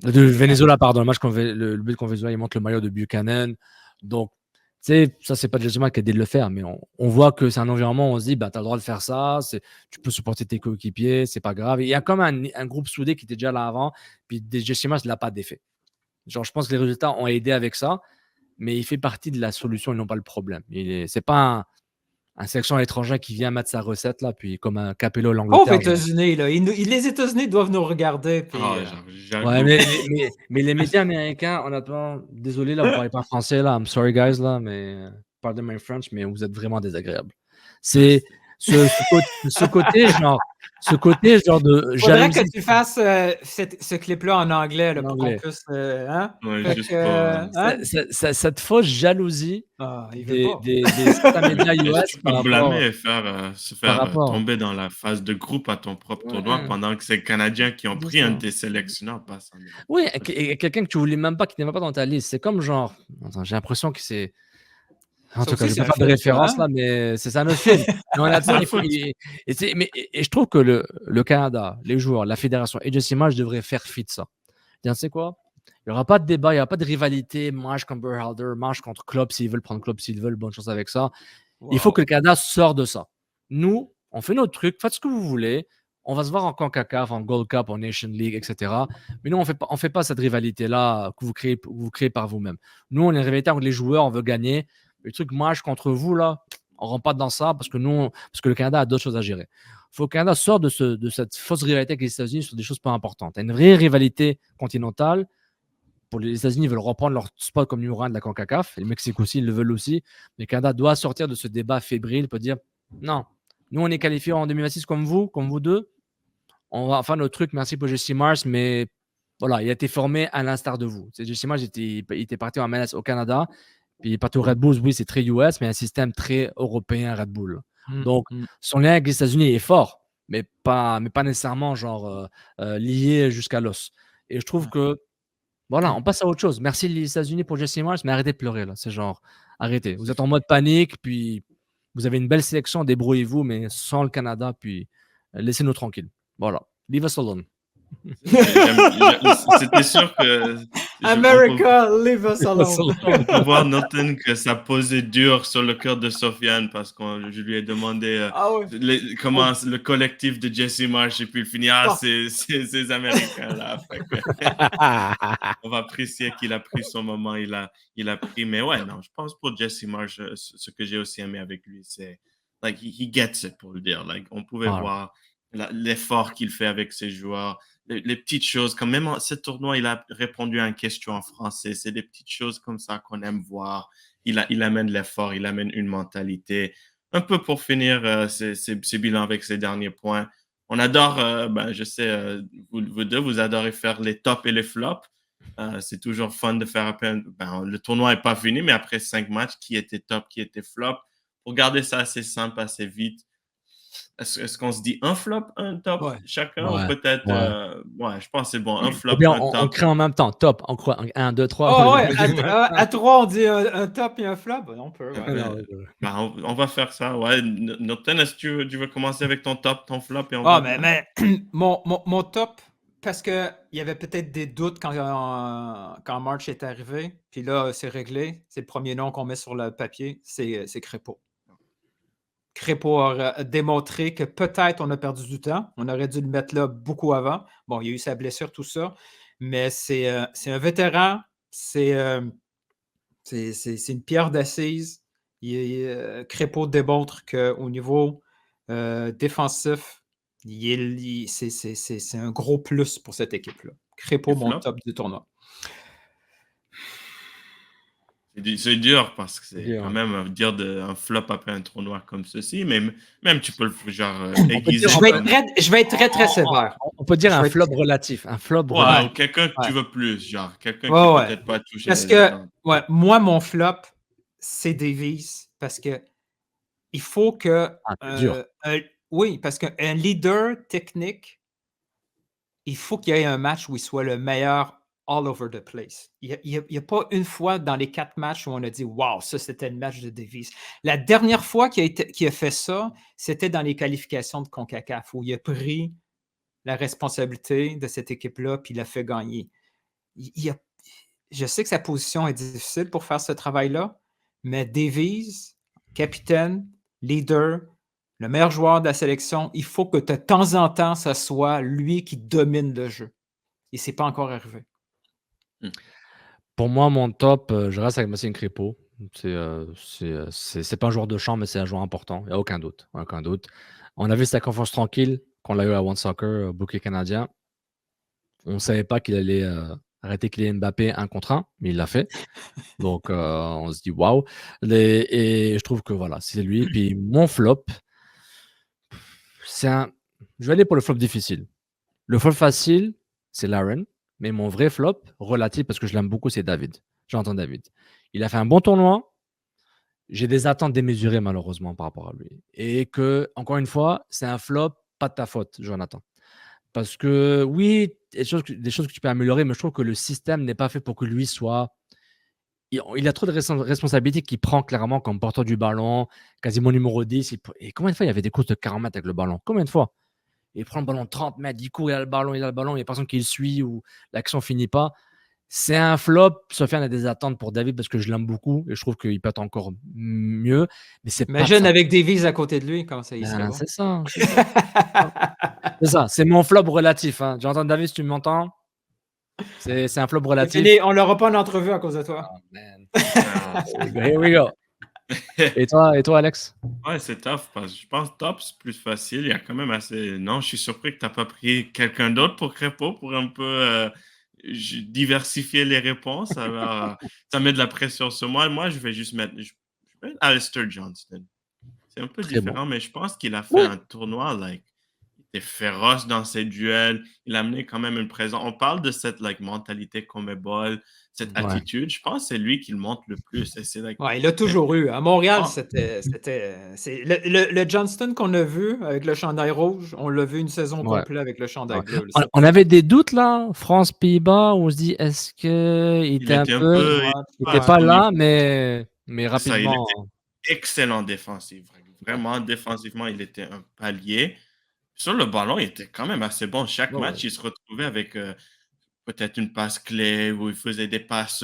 Venezuela, pardon. Le but contre Venezuela, il monte le maillot de Buchanan. Donc, tu sais, ça, c'est pas Jesse Marsch qui a dit de le faire, mais on voit que c'est un environnement où on se dit, bah, tu as le droit de faire ça, tu peux supporter tes coéquipiers, c'est pas grave. Il y a comme un groupe soudé qui était déjà là avant, puis Jesse Marsch ne l'a pas défait. Genre, je pense que les résultats ont aidé avec ça, mais il fait partie de la solution et non pas le problème. C'est pas un sélection étranger qui vient mettre sa recette, là, puis comme un Capello Pauvres l'Angleterre. États-Unis, là. Les États-Unis doivent nous regarder. Puis, Ah, Ouais, mais les médias américains, honnêtement, désolé, là, vous parlez pas français, là, I'm sorry, guys, là, mais pardon my French, mais vous êtes vraiment désagréable. C'est ce côté, genre de faudrait que jalousie tu fasses ce clip-là en anglais, là, en pour qu'on anglais. puisse. Hein? Ouais, Fait juste que, pour. hein? Cette fausse jalousie Ah, il veut pas. des certains médias Est-ce US que tu peux par te rapport. blâmer et se Par faire rapport. tomber dans la phase de groupe à ton propre tournoi Ouais, pendant que c'est les Canadiens qui ont c'est pris ça. un de tes sélectionneurs passe en Europe? Oui, quelqu'un que tu voulais même pas, qui n'était pas dans ta liste. C'est comme genre. Attends, j'ai l'impression que c'est. En Ça tout cas, aussi, je ne c'est vais pas un faire de film, ça, référence hein? là, mais c'est un autre film. Mais honnêtement, C'est fou. et je trouve que le Canada, les joueurs, la fédération et Jesse Marsch devraient faire fi de ça. Tu sais quoi? Il n'y aura pas de débat, il n'y aura pas de rivalité, Marsch contre Berhalter, Marsch contre Klopp, s'ils veulent prendre Klopp, s'ils veulent, bonne chance avec ça. Il faut Wow. que le Canada sorte de ça. Nous, on fait notre truc, faites ce que vous voulez. On va se voir en CONCACAF, en Gold Cup, en Nation League, etc. Mais nous, on fait pas cette rivalité-là que vous créez par vous-même. Nous, on est une rivalité entre les joueurs, on veut gagner. Le truc Marsch contre vous, là, on ne rentre pas dans ça parce que le Canada a d'autres choses à gérer. Il faut que le Canada sorte de cette fausse rivalité avec les États-Unis sur des choses pas importantes. Il y a une vraie rivalité continentale. Pour les États-Unis, ils veulent reprendre leur spot comme numéro 1 de la CONCACAF. Et le Mexique aussi, ils le veulent aussi. Mais le Canada doit sortir de ce débat fébrile pour dire non, nous, on est qualifiés en 2026 comme vous deux. On va faire notre truc. Merci pour Jesse Marsch, mais voilà, il a été formé à l'instar de vous. Jesse Marsch il était parti en MLS au Canada. Puis il est parti au Red Bulls, oui, c'est très US, mais un système très européen Red Bull. Donc, son lien avec les États-Unis est fort, mais pas nécessairement genre lié jusqu'à l'os. Et je trouve que voilà, on passe à autre chose. Merci les États-Unis pour Jesse Marsch, mais arrêtez de pleurer là. C'est genre, arrêtez. Vous êtes en mode panique, puis vous avez une belle sélection, débrouillez-vous, mais sans le Canada, puis laissez-nous tranquilles. Voilà. Leave us alone. C'était sûr que. America, leave us alone. On peut voir, Norton, que ça posait dur sur le cœur de Sofiane parce que je lui ai demandé comment le collectif de Jesse Marsch et puis il finit ces Américains-là. On va apprécier qu'il a pris son moment, il a pris. Mais ouais, non, je pense pour Jesse Marsch, ce que j'ai aussi aimé avec lui, c'est like he gets it, pour le dire. Like, on pouvait voir l'effort qu'il fait avec ses joueurs. Les petites choses, comme même ce tournoi, il a répondu à une question en français. C'est des petites choses comme ça qu'on aime voir. Il amène l'effort, il amène une mentalité. Un peu pour finir ces bilans avec ces derniers points. On adore, je sais, vous deux, vous adorez faire les tops et les flops. C'est toujours fun de faire le tournoi n'est pas fini, mais après 5 matchs, qui était top, qui était flop. Pour garder ça assez simple, assez vite. Est-ce qu'on se dit un flop, un top chacun ou peut-être je pense que c'est bon, un flop, bien, un top. On crée en même temps, top, on croit 1, 2, 3. Oh, ouais, à 3, on dit un top et un flop. On peut. On va faire ça. Ouais. Norton, est-ce que tu veux commencer avec ton top, ton flop et mais mon top, parce qu'il y avait peut-être des doutes quand March est arrivé, puis là, c'est réglé. C'est le premier nom qu'on met sur le papier, c'est Crépeau. Crépeau a démontré que peut-être on a perdu du temps. On aurait dû le mettre là beaucoup avant. Bon, il y a eu sa blessure, tout ça. Mais c'est un vétéran. C'est une pierre d'assise. Crépeau démontre qu'au niveau défensif, c'est un gros plus pour cette équipe-là. Crépeau, mon top du tournoi. C'est dur parce que c'est quand même dire un flop après un tournoi comme ceci, mais même tu peux le genre aiguiser. Je vais être très, très sévère. On peut dire un flop relatif. Un flop relatif. Quelqu'un que tu veux plus, genre quelqu'un qui peut-être pas touché. Parce que moi, mon flop, c'est Davies, parce que il faut que oui, parce qu'un leader technique, il faut qu'il y ait un match où il soit le meilleur all over the place. Il n'y a pas une fois dans les 4 matchs où on a dit wow, ça c'était le match de Davis. La dernière fois qu'il a fait ça, c'était dans les qualifications de CONCACAF où il a pris la responsabilité de cette équipe-là puis il l'a fait gagner. Je sais que sa position est difficile pour faire ce travail-là, mais Davies, capitaine, leader, le meilleur joueur de la sélection, il faut que de temps en temps, ce soit lui qui domine le jeu. Et ce n'est pas encore arrivé. Pour moi, mon top, je reste avec Maxime Crépeau. C'est pas un joueur de champ, mais c'est un joueur important. Il n'y a aucun doute. Aucun doute. On a vu sa confiance tranquille quand on l'a eu à One Soccer, bouquet canadien. On ne savait pas qu'il allait arrêter Kylian Mbappé 1 contre 1, mais il l'a fait. Donc, on se dit waouh. Et je trouve que voilà, c'est lui. Puis mon flop, je vais aller pour le flop difficile. Le flop facile, c'est Larin. Mais mon vrai flop, relatif, parce que je l'aime beaucoup, c'est David. J'entends David. Il a fait un bon tournoi. J'ai des attentes démesurées, malheureusement, par rapport à lui. Et que, encore une fois, c'est un flop, pas de ta faute, Jonathan. Parce que, oui, des choses que tu peux améliorer, mais je trouve que le système n'est pas fait pour que lui soit. Il a trop de responsabilités qu'il prend clairement comme porteur du ballon, quasiment numéro 10. Et combien de fois il y avait des courses de 40 mètres avec le ballon? Combien de fois? Il prend le ballon 30 mètres, il court, il a le ballon, il n'y a personne qui le suit ou l'action finit pas. C'est un flop. Sofiane a des attentes pour David parce que je l'aime beaucoup et je trouve qu'il peut être encore mieux. Mais c'est pas Imagine ça. avec Davies à côté de lui, comment ça y serait bon. C'est ça. C'est ça. C'est mon flop relatif. Hein. J'entends David, si tu m'entends. C'est un flop relatif. On n'aura pas en entrevue à cause de toi. Oh, man. Here we go. Et toi, Alex? Ouais, c'est tough parce que je pense que top, c'est plus facile. Il y a quand même assez. Non, je suis surpris que tu n'as pas pris quelqu'un d'autre pour Crépeau pour un peu diversifier les réponses. Alors, ça met de la pression sur moi. Moi, je vais juste mettre. Je vais mettre Alistair Johnston. C'est un peu Très différent, bon. mais je pense qu'il a fait un tournoi, il était féroce dans ses duels. Il a amené quand même une présence. On parle de cette mentalité CONMEBOL, cette attitude. Je pense que c'est lui qui le montre le plus. Et c'est, Ouais, il l'a toujours eu. À Montréal, Ah. le Johnston qu'on a vu avec le chandail rouge, on l'a vu une saison complète avec le chandail bleu. On avait des doutes là, France-Pays-Bas, où on se dit est-ce qu'il était un peu. Il n'était pas là, mais rapidement. Ça, il était excellent défensif. Vraiment, défensivement, il était un palier. Sur le ballon, il était quand même assez bon. Chaque match, il se retrouvait avec peut-être une passe clé où il faisait des passes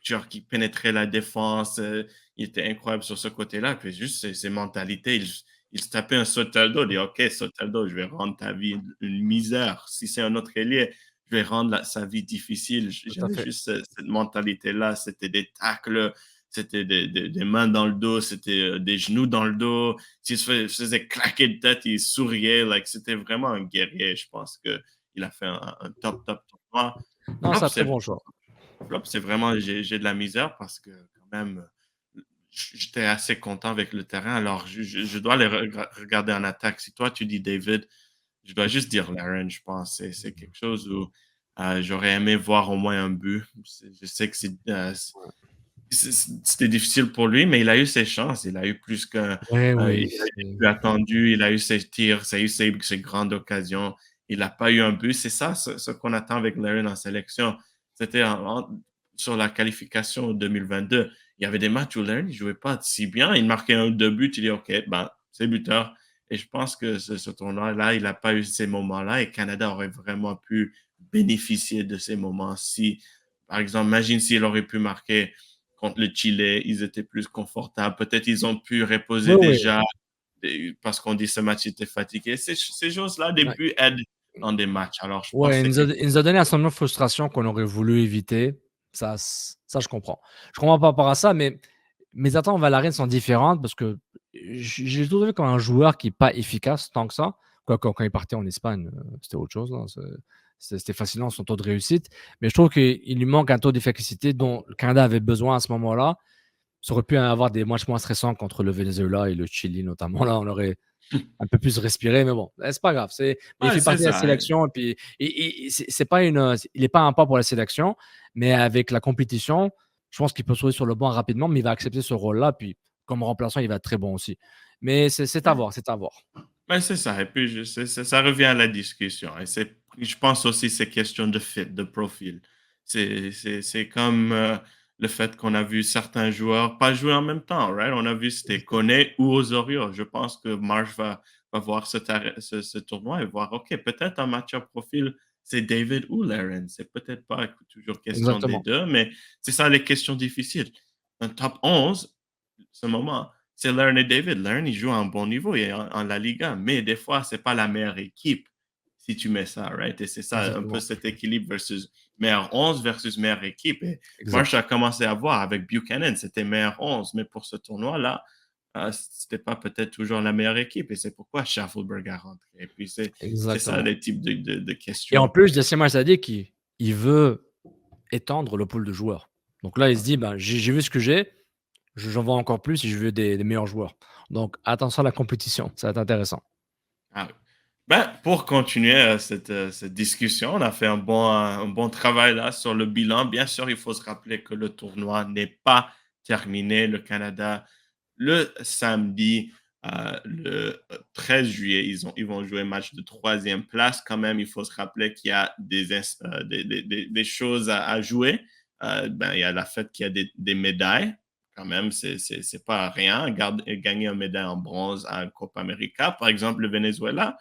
genre qui pénétraient la défense. Il était incroyable sur ce côté-là. Puis juste ses mentalités, il se tapait un Soteldo. Il dit OK, Soteldo, je vais rendre ta vie une misère. Si c'est un autre ailier, je vais rendre sa vie difficile. J'avais juste cette mentalité-là. C'était des tacles. C'était des mains dans le dos, c'était des genoux dans le dos. S'il se faisait claquer de tête, il souriait. C'était vraiment un guerrier. Je pense qu'il a fait un top tournoi. Non, c'est un très bon choix. Flop, c'est vraiment, j'ai de la misère parce que quand même, j'étais assez content avec le terrain. Alors, je dois les regarder en attaque. Si toi, tu dis David, je dois juste dire Larin, je pense. C'est quelque chose où j'aurais aimé voir au moins un but. Je sais que c'était difficile pour lui, mais il a eu ses chances. Il a eu plus qu'un. Il a été plus attendu. Il a eu ses tirs. Il a eu ses grandes occasions. Il n'a pas eu un but. C'est ça ce qu'on attend avec Larin en sélection. C'était sur la qualification 2022. Il y avait des matchs où Larin ne jouait pas si bien. Il marquait 1 ou 2 buts. Il dit OK, c'est buteur. Et je pense que ce tournoi-là, il n'a pas eu ces moments-là. Et Canada aurait vraiment pu bénéficier de ces moments. Si, par exemple, imagine s'il aurait pu marquer contre le Chili, ils étaient plus confortables. Peut-être ils ont pu reposer déjà parce qu'on dit ce match était fatigué. Ces choses-là, des buts aident dans des matchs. Alors, je pense il nous a donné un certain nombre de frustrations qu'on aurait voulu éviter. Ça, je comprends. Je comprends pas par rapport à ça, mais mes attentes envers Larin sont différentes parce que j'ai toujours vu comme un joueur qui n'est pas efficace tant que ça. Quand il partait en Espagne, c'était autre chose. Hein. C'était fascinant son taux de réussite. Mais je trouve qu'il lui manque un taux d'efficacité dont le Canada avait besoin à ce moment-là. Ça aurait pu avoir des matchs moins stressants contre le Venezuela et le Chili notamment. Là, on aurait un peu plus respiré, mais bon, c'est pas grave. Il fait partie de la sélection. Et puis, c'est pas il n'est pas un pas pour la sélection, mais avec la compétition, je pense qu'il peut se trouver sur le banc rapidement, mais il va accepter ce rôle-là. Puis, comme remplaçant, il va être très bon aussi. Mais c'est à voir, c'est à voir. C'est ça. Et puis, ça revient à la discussion. Et c'est je pense aussi c'est question de fit, de profil. C'est comme le fait qu'on a vu certains joueurs pas jouer en même temps, right? On a vu c'était Koné ou Osorio. Je pense que Marsh va voir ce tournoi et voir, OK, peut-être un match à profil, c'est David ou Laren. C'est peut-être pas toujours question des Exactement. deux, mais c'est ça les questions difficiles. Un top 11, ce moment, c'est Laren et David. Laren, il joue à un bon niveau et en La Liga, mais des fois, c'est pas la meilleure équipe si tu mets ça, right? Et c'est ça, un peu Exactement. cet équilibre versus meilleur 11 versus meilleure équipe. Et Marsh Exact. a commencé à voir avec Buchanan, c'était meilleur 11, mais pour ce tournoi-là, c'était pas peut-être toujours la meilleure équipe. Et c'est pourquoi Schaffelberg a rentré. Et puis, c'est ça Exactement. les types de Et en questions. plus, Jesse Marsh a dit qu'il veut étendre le pool de joueurs. Donc là, il se dit, ben, j'ai vu ce que j'ai, j'en veux encore plus si je veux des meilleurs joueurs. Donc attention à la compétition, ça va être intéressant. Ah oui. Ben, pour continuer cette discussion, on a fait un bon travail là sur le bilan. Bien sûr, il faut se rappeler que le tournoi n'est pas terminé. Le Canada, le samedi, le 13 juillet, ils vont jouer un match de troisième place. Quand même, il faut se rappeler qu'il y a des choses à jouer. Ben, il y a la fête qu'il y a des médailles. Quand même, c'est pas rien. Gagner une médaille en bronze à Copa América, par exemple, le Venezuela,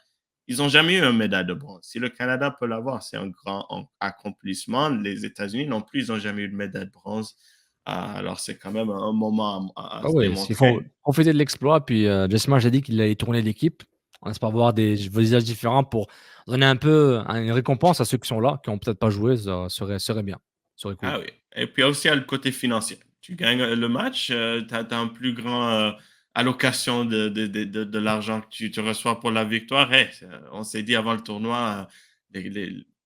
ils n'ont jamais eu une médaille de bronze. Si le Canada peut l'avoir, c'est un grand accomplissement. Les États-Unis non plus, ils n'ont jamais eu de médaille de bronze. Alors, c'est quand même un moment à Ah se oui, il faut démontrer. profiter de l'exploit. Puis Jesse Marsh a dit qu'il allait tourner l'équipe. On espère voir des visages différents pour donner un peu une récompense à ceux qui sont là, qui n'ont peut-être pas joué. Ça serait bien. Ça serait cool. Ah oui. Et puis aussi, il y a le côté financier. Tu gagnes le match, tu as, un plus grand allocation de l'argent que tu reçois pour la victoire. Hey, on s'est dit avant le tournoi,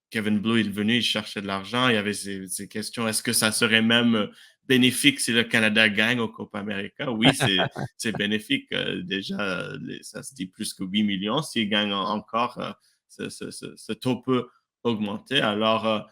Kevin Blue est venu, il cherchait de l'argent. Il y avait ces questions. Est-ce que ça serait même bénéfique si le Canada gagne au Copa América? Oui, c'est bénéfique. Déjà, ça se dit plus que 8 millions. S'il gagne encore, ce taux peut augmenter. Alors,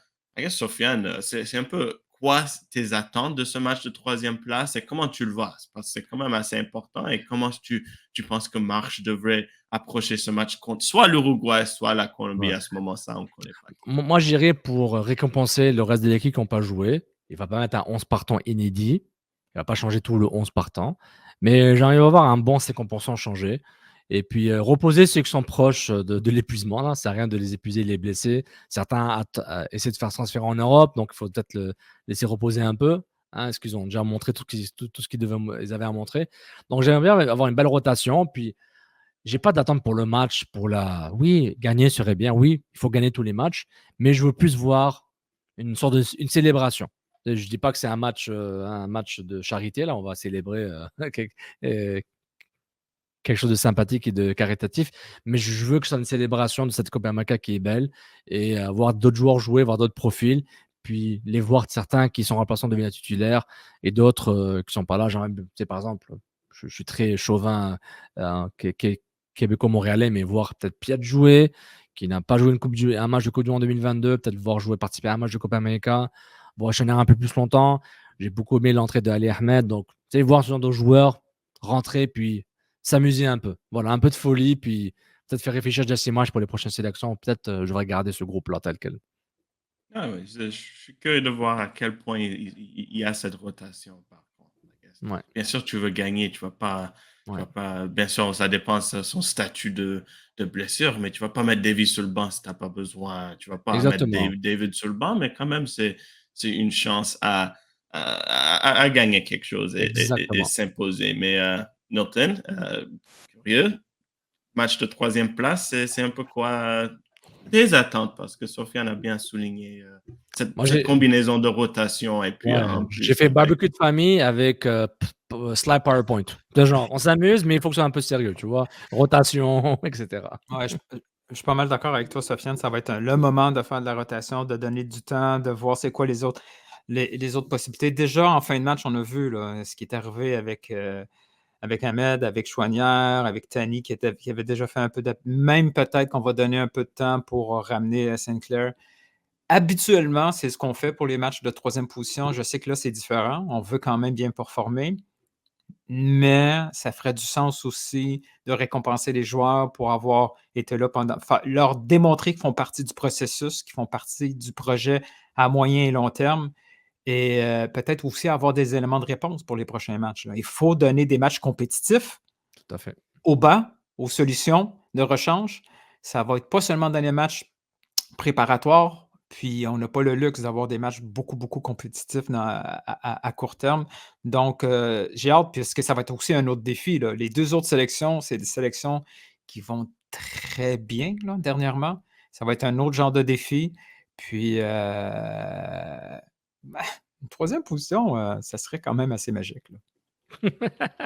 Sofiane, c'est un peu quoi tes attentes de ce match de troisième place et comment tu le vois? Parce que c'est quand même assez important et comment tu penses que Marche devrait approcher ce match contre soit l'Uruguay, soit la Colombie Ouais. à ce moment-là, on ne connaît pas qui. Moi, j'irais pour récompenser le reste de l'équipe qui n'ont pas joué. Il va pas mettre un 11 partants inédit. Il va pas changer tout le 11 partant. Mais j'arrive à voir un bon 50% changer. Et puis reposer ceux qui sont proches de l'épuisement. Là, ça sert à rien de les épuiser, les blesser. Certains essaient de faire transférer en Europe, donc il faut peut-être le laisser reposer un peu. Hein, parce qu'ils ont déjà montré tout ce ils avaient à montrer. Donc j'aimerais bien avoir une belle rotation. Puis j'ai pas d'attente pour le match, oui, gagner serait bien, oui, il faut gagner tous les matchs, mais je veux plus voir une sorte une célébration. Je dis pas que c'est un match de charité, là, on va célébrer euh, quelque chose de sympathique et de caritatif, mais je veux que ce soit une célébration de cette Copa América qui est belle et voir d'autres joueurs jouer, voir d'autres profils, puis les voir certains qui sont remplaçants devenir titulaires et d'autres qui sont pas là. Genre, tu sais, par exemple, je suis très chauvin, québécois-montréalais, mais voir peut-être Piat jouer, qui n'a pas joué un match de Coupe du Monde en 2022, peut-être voir jouer, participer à un match de Copa América, voir Chenard un peu plus longtemps. J'ai beaucoup aimé l'entrée de Ali Ahmed, donc tu sais, voir ce genre de joueurs rentrer, puis s'amuser un peu. Voilà, un peu de folie, puis peut-être faire réfléchir Jesse Marsh pour les prochaines sélections. Peut-être je vais garder ce groupe-là tel quel. Ah oui, je suis curieux de voir à quel point il y a cette rotation, par contre. Ouais, Bien sûr, tu veux gagner, ouais. bien sûr, ça dépend de son statut de blessure, mais tu vas pas mettre David sur le banc si tu n'as pas besoin. Tu vas pas mettre Exactement. David sur le bant, mais quand même, c'est une chance à gagner quelque chose et Exactement. s'imposer. Mais Milton, curieux, match de troisième place, c'est un peu quoi tes attentes? Parce que Sofiane a bien souligné Moi, cette combinaison de rotation et puis ouais, en j'ai plus fait le break. barbecue de famille avec slide PowerPoint. De genre, on s'amuse, mais il faut que ce soit un peu sérieux, tu vois. Rotation, etc. Ouais, je suis pas mal d'accord avec toi, Sofiane. Ça va être le moment de faire de la rotation, de donner du temps, de voir c'est quoi les autres possibilités. Déjà, en fin de match, on a vu là, ce qui est arrivé avec Ahmed, avec Chouanière, avec Tani qui avait déjà fait un peu de. Même peut-être qu'on va donner un peu de temps pour ramener Sinclair. Habituellement, c'est ce qu'on fait pour les matchs de troisième position. Je sais que là, c'est différent. On veut quand même bien performer. mais ça ferait du sens aussi de récompenser les joueurs pour avoir été là pendant, leur démontrer qu'ils font partie du processus, qu'ils font partie du projet à moyen et long terme, et peut-être aussi avoir des éléments de réponse pour les prochains matchs, là. Il faut donner des matchs compétitifs Tout à fait. au banc, aux solutions de rechange. Ça va être pas seulement dans les matchs préparatoires, puis on n'a pas le luxe d'avoir des matchs beaucoup, beaucoup compétitifs à court terme. Donc, j'ai hâte, puisque ça va être aussi un autre défi, là. Les 2 autres sélections, c'est des sélections qui vont très bien, là, dernièrement. Ça va être un autre genre de défi. Puis, une 3e position, ça serait quand même assez magique, là. C'est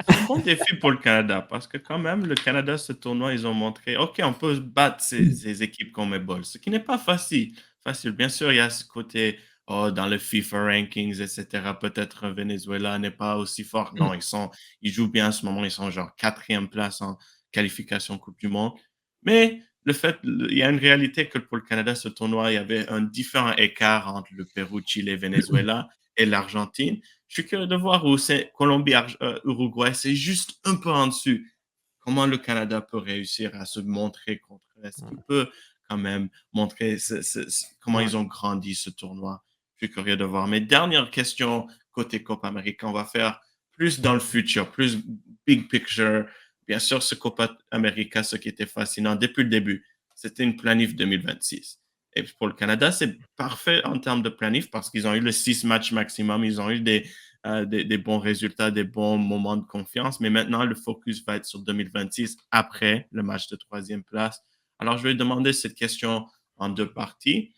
un bon défi pour le Canada parce que quand même, le Canada, ce tournoi, ils ont montré, OK, on peut battre ces équipes comme Ebol, ce qui n'est pas facile. Bien sûr, il y a ce côté, oh, dans le FIFA rankings, etc. Peut-être un Venezuela n'est pas aussi fort. Non, ils jouent bien en ce moment. Ils sont genre 4e place en qualification Coupe du Monde. Mais il y a une réalité que pour le Canada, ce tournoi, il y avait un différent écart entre le Pérou, Chili, Venezuela et l'Argentine. Je suis curieux de voir où c'est Colombie, Uruguay, c'est juste un peu en dessus. Comment le Canada peut réussir à se montrer contre est-ce qu'il peut quand même montrer comment Ouais. ils ont grandi ce tournoi. Je suis curieux de voir. Mais dernière question côté Copa América, on va faire plus dans le futur, plus big picture. Bien sûr, ce Copa América, ce qui était fascinant depuis le début, c'était une planif 2026. Et pour le Canada, c'est parfait en termes de planif parce qu'ils ont eu le 6 matchs maximum, ils ont eu des bons résultats, des bons moments de confiance. Mais maintenant, le focus va être sur 2026 après le match de 3e place. Alors, je vais demander cette question en 2 parties.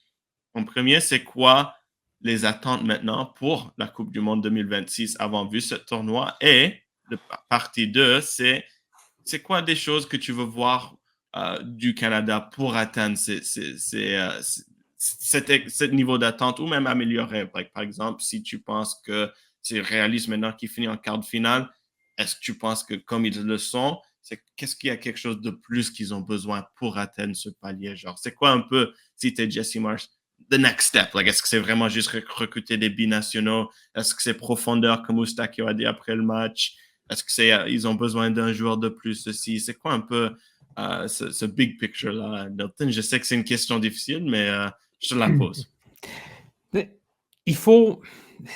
En premier, c'est quoi les attentes maintenant pour la Coupe du Monde 2026 avant vu ce tournoi? Et partie 2, c'est quoi des choses que tu veux voir du Canada pour atteindre ce niveau d'attente ou même améliorer? Par exemple, si tu penses que c'est réaliste maintenant qu'il finit en quart de finale, est-ce que tu penses que comme ils le sont, qu'est-ce qu'il y a quelque chose de plus qu'ils ont besoin pour atteindre ce palier? Genre, c'est quoi un peu, si tu es Jesse Marsh, the next step? Est-ce que c'est vraiment juste recruter des binationaux? Est-ce que c'est profondeur, comme Oustakio a dit après le match? Est-ce que ils ont besoin d'un joueur de plus aussi? C'est quoi un peu ce big picture-là, Milton? Je sais que c'est une question difficile, mais je te la pose. Mais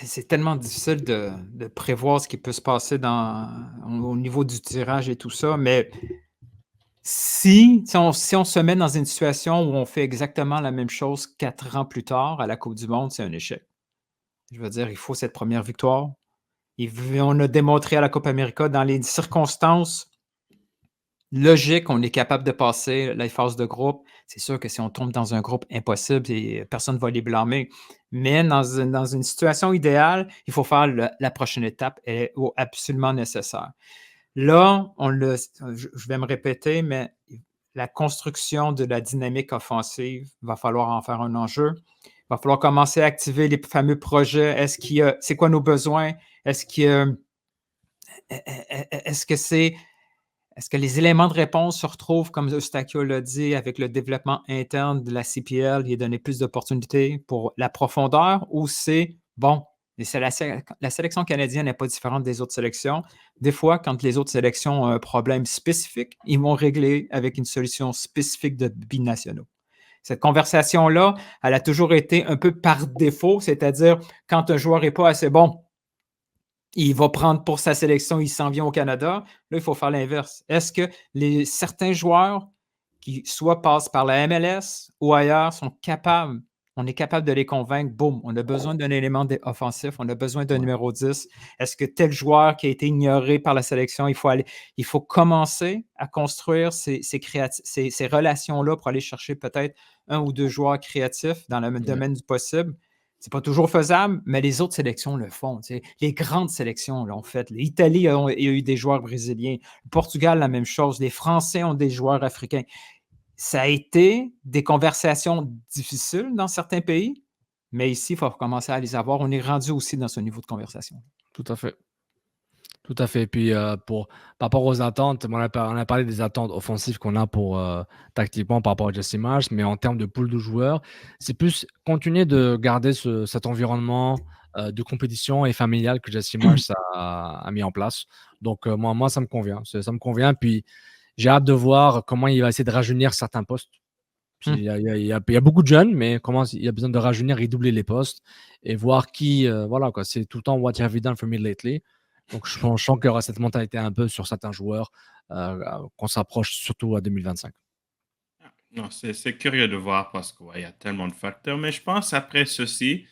c'est tellement difficile de prévoir ce qui peut se passer au niveau du tirage et tout ça, mais si on se met dans une situation où on fait exactement la même chose 4 ans plus tard à la Coupe du monde, c'est un échec. Je veux dire, il faut cette première victoire. On a démontré à la Coupe América, dans les circonstances logiques, on est capable de passer les phases de groupe. C'est sûr que si on tombe dans un groupe impossible, personne ne va les blâmer. Mais dans une situation idéale, il faut faire la prochaine étape, elle est absolument nécessaire. Là, je vais me répéter, mais la construction de la dynamique offensive, il va falloir en faire un enjeu. Il va falloir commencer à activer les fameux projets. C'est quoi nos besoins? Est-ce que les éléments de réponse se retrouvent, comme Eustakio l'a dit, avec le développement interne de la CPL, il a donné plus d'opportunités pour la profondeur, ou c'est, bon, la sélection canadienne n'est pas différente des autres sélections. Des fois, quand les autres sélections ont un problème spécifique, ils vont régler avec une solution spécifique de binationaux. Cette conversation-là, elle a toujours été un peu par défaut, c'est-à-dire quand un joueur n'est pas assez bon, il va prendre pour sa sélection, il s'en vient au Canada. Là, il faut faire l'inverse. Est-ce que certains joueurs qui soit passent par la MLS ou ailleurs on est capable de les convaincre, boum, on a besoin d'un élément offensif, on a besoin d'un numéro 10. Est-ce que tel joueur qui a été ignoré par la sélection, il faut commencer à construire ces relations-là pour aller chercher peut-être 1 ou 2 joueurs créatifs dans le domaine du possible. C'est pas toujours faisable, mais les autres sélections le font. Les grandes sélections l'ont fait. L'Italie a eu des joueurs brésiliens. Le Portugal, la même chose. Les Français ont des joueurs africains. Ça a été des conversations difficiles dans certains pays, mais ici, il faut commencer à les avoir. On est rendu aussi dans ce niveau de conversation. Tout à fait. Tout à fait. Puis par rapport aux attentes, on a parlé des attentes offensives qu'on a pour tactiquement par rapport à Jesse Marsh, mais en termes de pool de joueurs, c'est plus continuer de garder cet environnement de compétition et familiale que Jesse Marsh a mis en place. Donc, moi, ça me convient. Ça me convient. Puis, j'ai hâte de voir comment il va essayer de rajeunir certains postes. Puis, il y a beaucoup de jeunes, mais comment il y a besoin de rajeunir et doubler les postes et voir qui. Voilà, quoi. C'est tout le temps what have you done for me lately. Donc, je sens qu'il y aura cette mentalité un peu sur certains joueurs qu'on s'approche surtout à 2025. Non, c'est curieux de voir parce qu'il y a tellement de facteurs, mais je pense après ceci,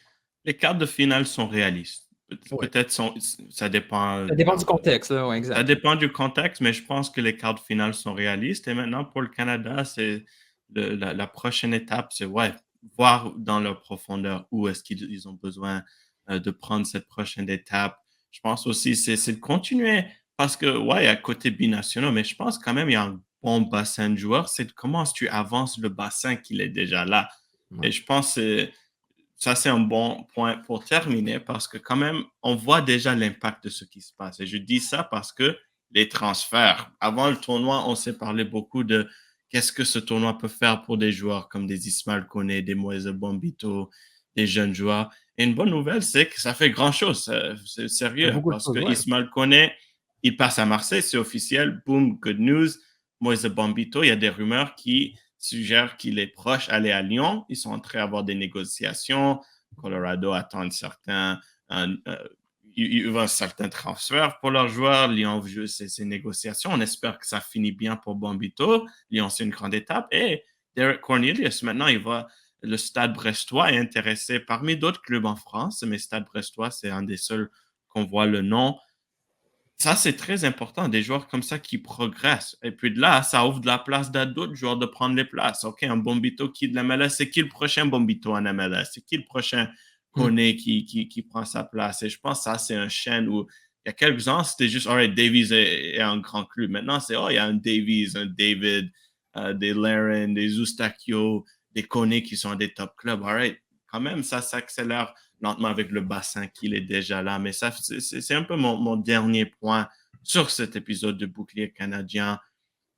les quarts de finale sont réalistes. Ouais. Peut-être ça dépend. Ça dépend du contexte, là, ouais, Ça exact. dépend du contexte, mais je pense que les quarts de finale sont réalistes. Et maintenant, pour le Canada, c'est la prochaine étape, c'est voir dans leur profondeur où est-ce qu'ils ont besoin de prendre cette prochaine étape. Je pense aussi c'est de continuer parce que, il y a côté binationaux, mais je pense quand même il y a un bon bassin de joueurs. C'est de comment tu avances le bassin qu'il est déjà là. Ouais. Et je pense que ça, c'est un bon point pour terminer parce que quand même, on voit déjà l'impact de ce qui se passe. Et je dis ça parce que les transferts, avant le tournoi, on s'est parlé beaucoup de qu'est-ce que ce tournoi peut faire pour des joueurs comme des Ismaël Koné, des Moïse Bombito, des jeunes joueurs. Et une bonne nouvelle, c'est que ça fait grand-chose. C'est sérieux Beaucoup de parce choses, que ouais. Ismaël Koné, il passe à Marseille, c'est officiel. Boom, good news. Moïse Bombito, il y a des rumeurs qui suggèrent qu'il est proche d'aller à Lyon. Ils sont en train d'avoir des négociations. Colorado attend il va un certain transfert pour leurs joueurs. Lyon veut ces négociations. On espère que ça finit bien pour Bombito. Lyon, c'est une grande étape. Et Derek Cornelius, maintenant, le Stade Brestois est intéressé parmi d'autres clubs en France, mais Stade Brestois, c'est un des seuls qu'on voit le nom. Ça, c'est très important, des joueurs comme ça qui progressent. Et puis de là, ça ouvre de la place à d'autres joueurs de prendre les places. OK, un Bombito qui est de la MLS, c'est qui le prochain Bombito en MLS? C'est qui le prochain Koné qui prend sa place? Et je pense que ça, c'est un chaîne où il y a quelques ans, c'était juste, all right, Davies est un grand club. Maintenant, c'est, il y a un Davies, un David, des Laren, des Eustachio, des Koné qui sont des top clubs. All right, quand même, ça s'accélère lentement avec le bassin qu'il est déjà là. Mais ça, c'est un peu mon dernier point sur cet épisode de Bouclier canadien.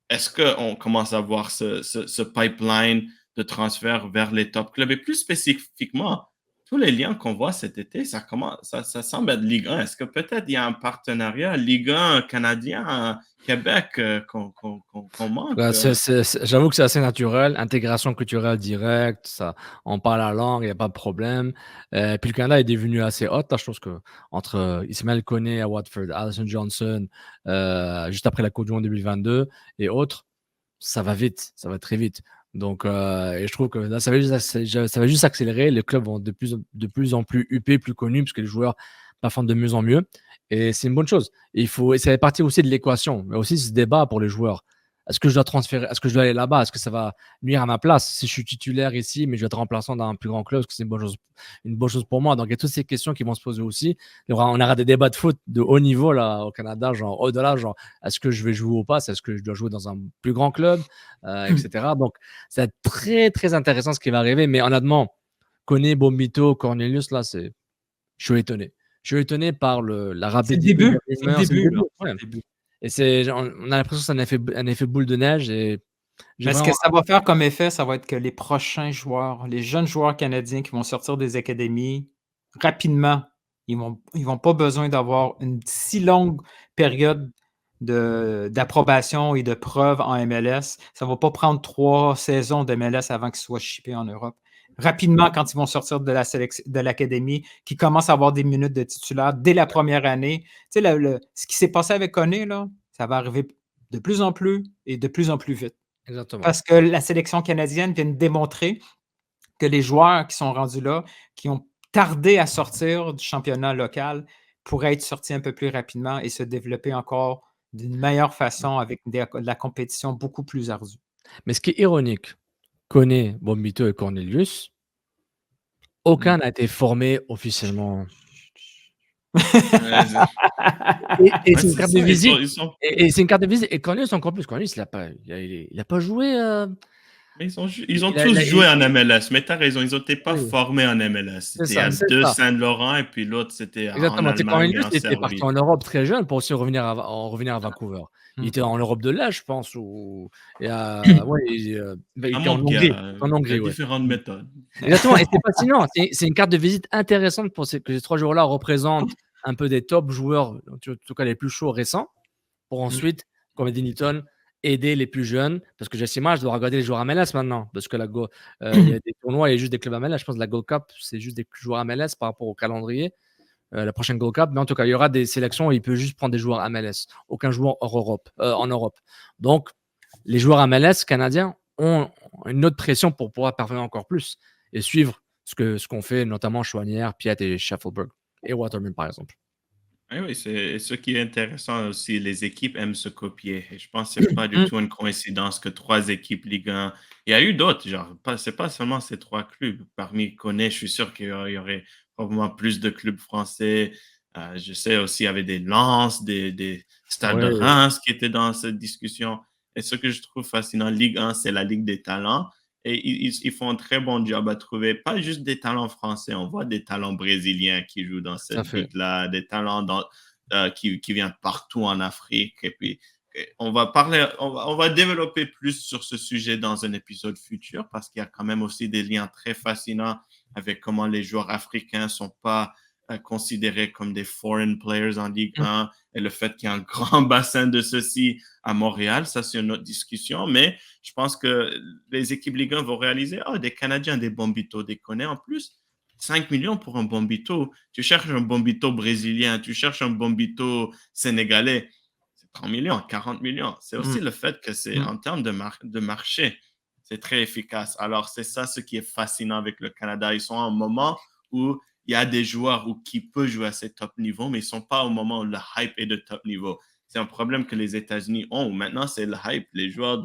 Est-ce qu'on commence à voir ce pipeline de transfert vers les top clubs? Et plus spécifiquement, tous les liens qu'on voit cet été, ça semble être Ligue 1. Est-ce que peut-être il y a un partenariat Ligue 1 canadien, Québec, qu'on manque? J'avoue que c'est assez naturel. Intégration culturelle directe, ça, on parle la langue, il n'y a pas de problème. Puis le Canada est devenu assez hot. Là, je pense que entre Ismaël Koné à Watford, Alison Johnson, juste après la Coupe du Monde 2022 et autres, ça va vite, ça va très vite. Donc, et je trouve que là, ça va juste accélérer. Les clubs vont de plus en plus huppés, plus connus, parce que les joueurs performent de mieux en mieux. Et c'est une bonne chose. Et ça fait partie aussi de l'équation, mais aussi ce débat pour les joueurs. Est-ce que je dois transférer? Est-ce que je dois aller là-bas? Est-ce que ça va nuire à ma place si je suis titulaire ici, mais je vais être remplaçant dans un plus grand club? Est-ce que c'est une bonne chose pour moi? Donc, il y a toutes ces questions qui vont se poser aussi. On aura des débats de foot de haut niveau là au Canada, genre au-delà, genre est-ce que je vais jouer au pass? Est-ce que je dois jouer dans un plus grand club, etc. Donc, c'est très très intéressant ce qui va arriver. Mais honnêtement, Koné, Bombito, Cornelius, là, je suis étonné. Je suis étonné par la rapidité. C'est le début. Ouais. Et on a l'impression que c'est un effet boule de neige. Mais ce que ça va faire comme effet, ça va être que les prochains joueurs, les jeunes joueurs canadiens qui vont sortir des académies, rapidement, ils vont pas besoin d'avoir une si longue période d'approbation et de preuve en MLS. Ça va pas prendre 3 saisons de MLS avant qu'ils soient shippés en Europe. Rapidement, quand ils vont sortir de l'académie, qui commencent à avoir des minutes de titulaire dès la première année. Tu sais, ce qui s'est passé avec Koné, là, ça va arriver de plus en plus et de plus en plus vite. Exactement. Parce que la sélection canadienne vient de démontrer que les joueurs qui sont rendus là, qui ont tardé à sortir du championnat local, pourraient être sortis un peu plus rapidement et se développer encore d'une meilleure façon avec de la compétition beaucoup plus ardue. Mais ce qui est ironique, Koné, Bombito et Cornelius, aucun n'a été formé officiellement. Et c'est une carte de visite. Et c'est une carte de visite. Et Cornelius encore plus. Cornelius, il n'a pas joué Mais ils ont Il a- tous il a- joué en MLS, mais t'as raison, ils n'étaient pas oui, formés en MLS. c'est C'était à ça, c'est deux ça. Saint-Laurent et puis l'autre, c'était en Exactement. Tu sais, quand Allemagne et Andrews en était parti Serbie. en Europe très jeune pour aussi revenir à Vancouver. Il Hmm. était en Europe de l'Est, je pense, ouais, il À était en mon Hongrie. gars, En il y a Hongrie, ouais. différentes méthodes. Exactement, et c'est fascinant. C'est une carte de visite intéressante que ces 3 joueurs-là représentent un peu des top joueurs, en tout cas les plus chauds récents, pour ensuite, comme a dit Newton, aider les plus jeunes. Parce que Jesse Marsh doit regarder les joueurs MLS maintenant. Parce que il y a des tournois, il y a juste des clubs MLS. Je pense que la Gold Cup, c'est juste des joueurs MLS par rapport au calendrier. La prochaine Gold Cup, mais en tout cas, il y aura des sélections où il peut juste prendre des joueurs MLS, aucun joueur en Europe. Donc, les joueurs MLS canadiens ont une autre pression pour pouvoir performer encore plus et suivre ce qu'ont fait notamment Chouanière, Piet et Schaffelberg et Waterman, par exemple. Oui, c'est ce qui est intéressant aussi, les équipes aiment se copier. Et je pense que c'est pas du tout une coïncidence que 3 équipes Ligue 1. Il y a eu d'autres, genre, c'est pas seulement ces 3 clubs. Parmi Koné, je suis sûr qu'il y aurait probablement plus de clubs français. Je sais aussi, il y avait des Lens, des Stades de Ouais, Reims qui étaient dans cette discussion. Et ce que je trouve fascinant, Ligue 1, c'est la Ligue des talents. Et ils font un très bon job à trouver pas juste des talents français, on voit des talents brésiliens qui jouent dans tout à cette fait. ligue-là, des talents qui viennent partout en Afrique. Et puis, on va développer plus sur ce sujet dans un épisode futur parce qu'il y a quand même aussi des liens très fascinants avec comment les joueurs africains ne sont pas considérés comme des foreign players en Ligue 1 et le fait qu'il y a un grand bassin de ceux-ci à Montréal, ça c'est une autre discussion, mais je pense que les équipes Ligue 1 vont réaliser, des Canadiens, des Bombito, des Koné en plus, 5 millions pour un Bombito. Tu cherches un Bombito brésilien, tu cherches un Bombito sénégalais, c'est 30 millions, 40 millions. C'est aussi le fait que c'est en termes de marché, c'est très efficace. Alors, c'est ça ce qui est fascinant avec le Canada. Ils sont à un moment où il y a des joueurs qui peuvent jouer à ces top niveaux, mais ils ne sont pas au moment où le hype est de top niveau. C'est un problème que les États-Unis ont. Maintenant, c'est le hype. Les joueurs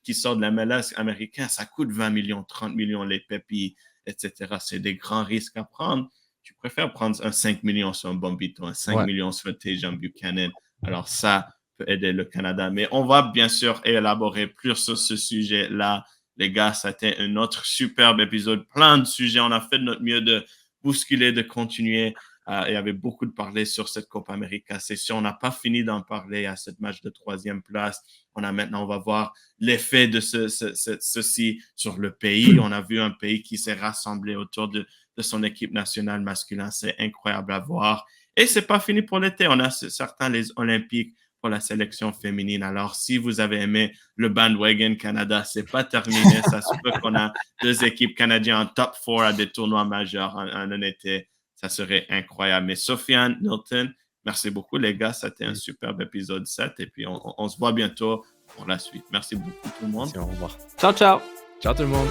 qui sortent de la MLS américain, ça coûte 20 millions, 30 millions les pépis, etc. C'est des grands risques à prendre. Tu préfères prendre un 5 millions sur un Bombito, un 5 millions sur un Tejan Buchanan. Alors ça peut aider le Canada. Mais on va bien sûr élaborer plus sur ce sujet-là. Les gars, c'était un autre superbe épisode, plein de sujets. On a fait de notre mieux de bousculer, de continuer. Il y avait beaucoup de parler sur cette Copa América. C'est sûr, on n'a pas fini d'en parler à cette match de 3e place. On va voir l'effet de ceci sur le pays. On a vu un pays qui s'est rassemblé autour de son équipe nationale masculine. C'est incroyable à voir. Et c'est pas fini pour l'été. On a certains les Olympiques pour la sélection féminine. Alors, si vous avez aimé le bandwagon Canada, c'est pas terminé. Ça se peut qu'on a 2 équipes canadiennes en top 4 à des tournois majeurs en été. Ça serait incroyable. Mais Sofiane, Milton, merci beaucoup, les gars. C'était un superbe épisode 7. Et puis, on se voit bientôt pour la suite. Merci beaucoup, tout le monde. Merci, au revoir. Ciao, ciao. Ciao tout le monde.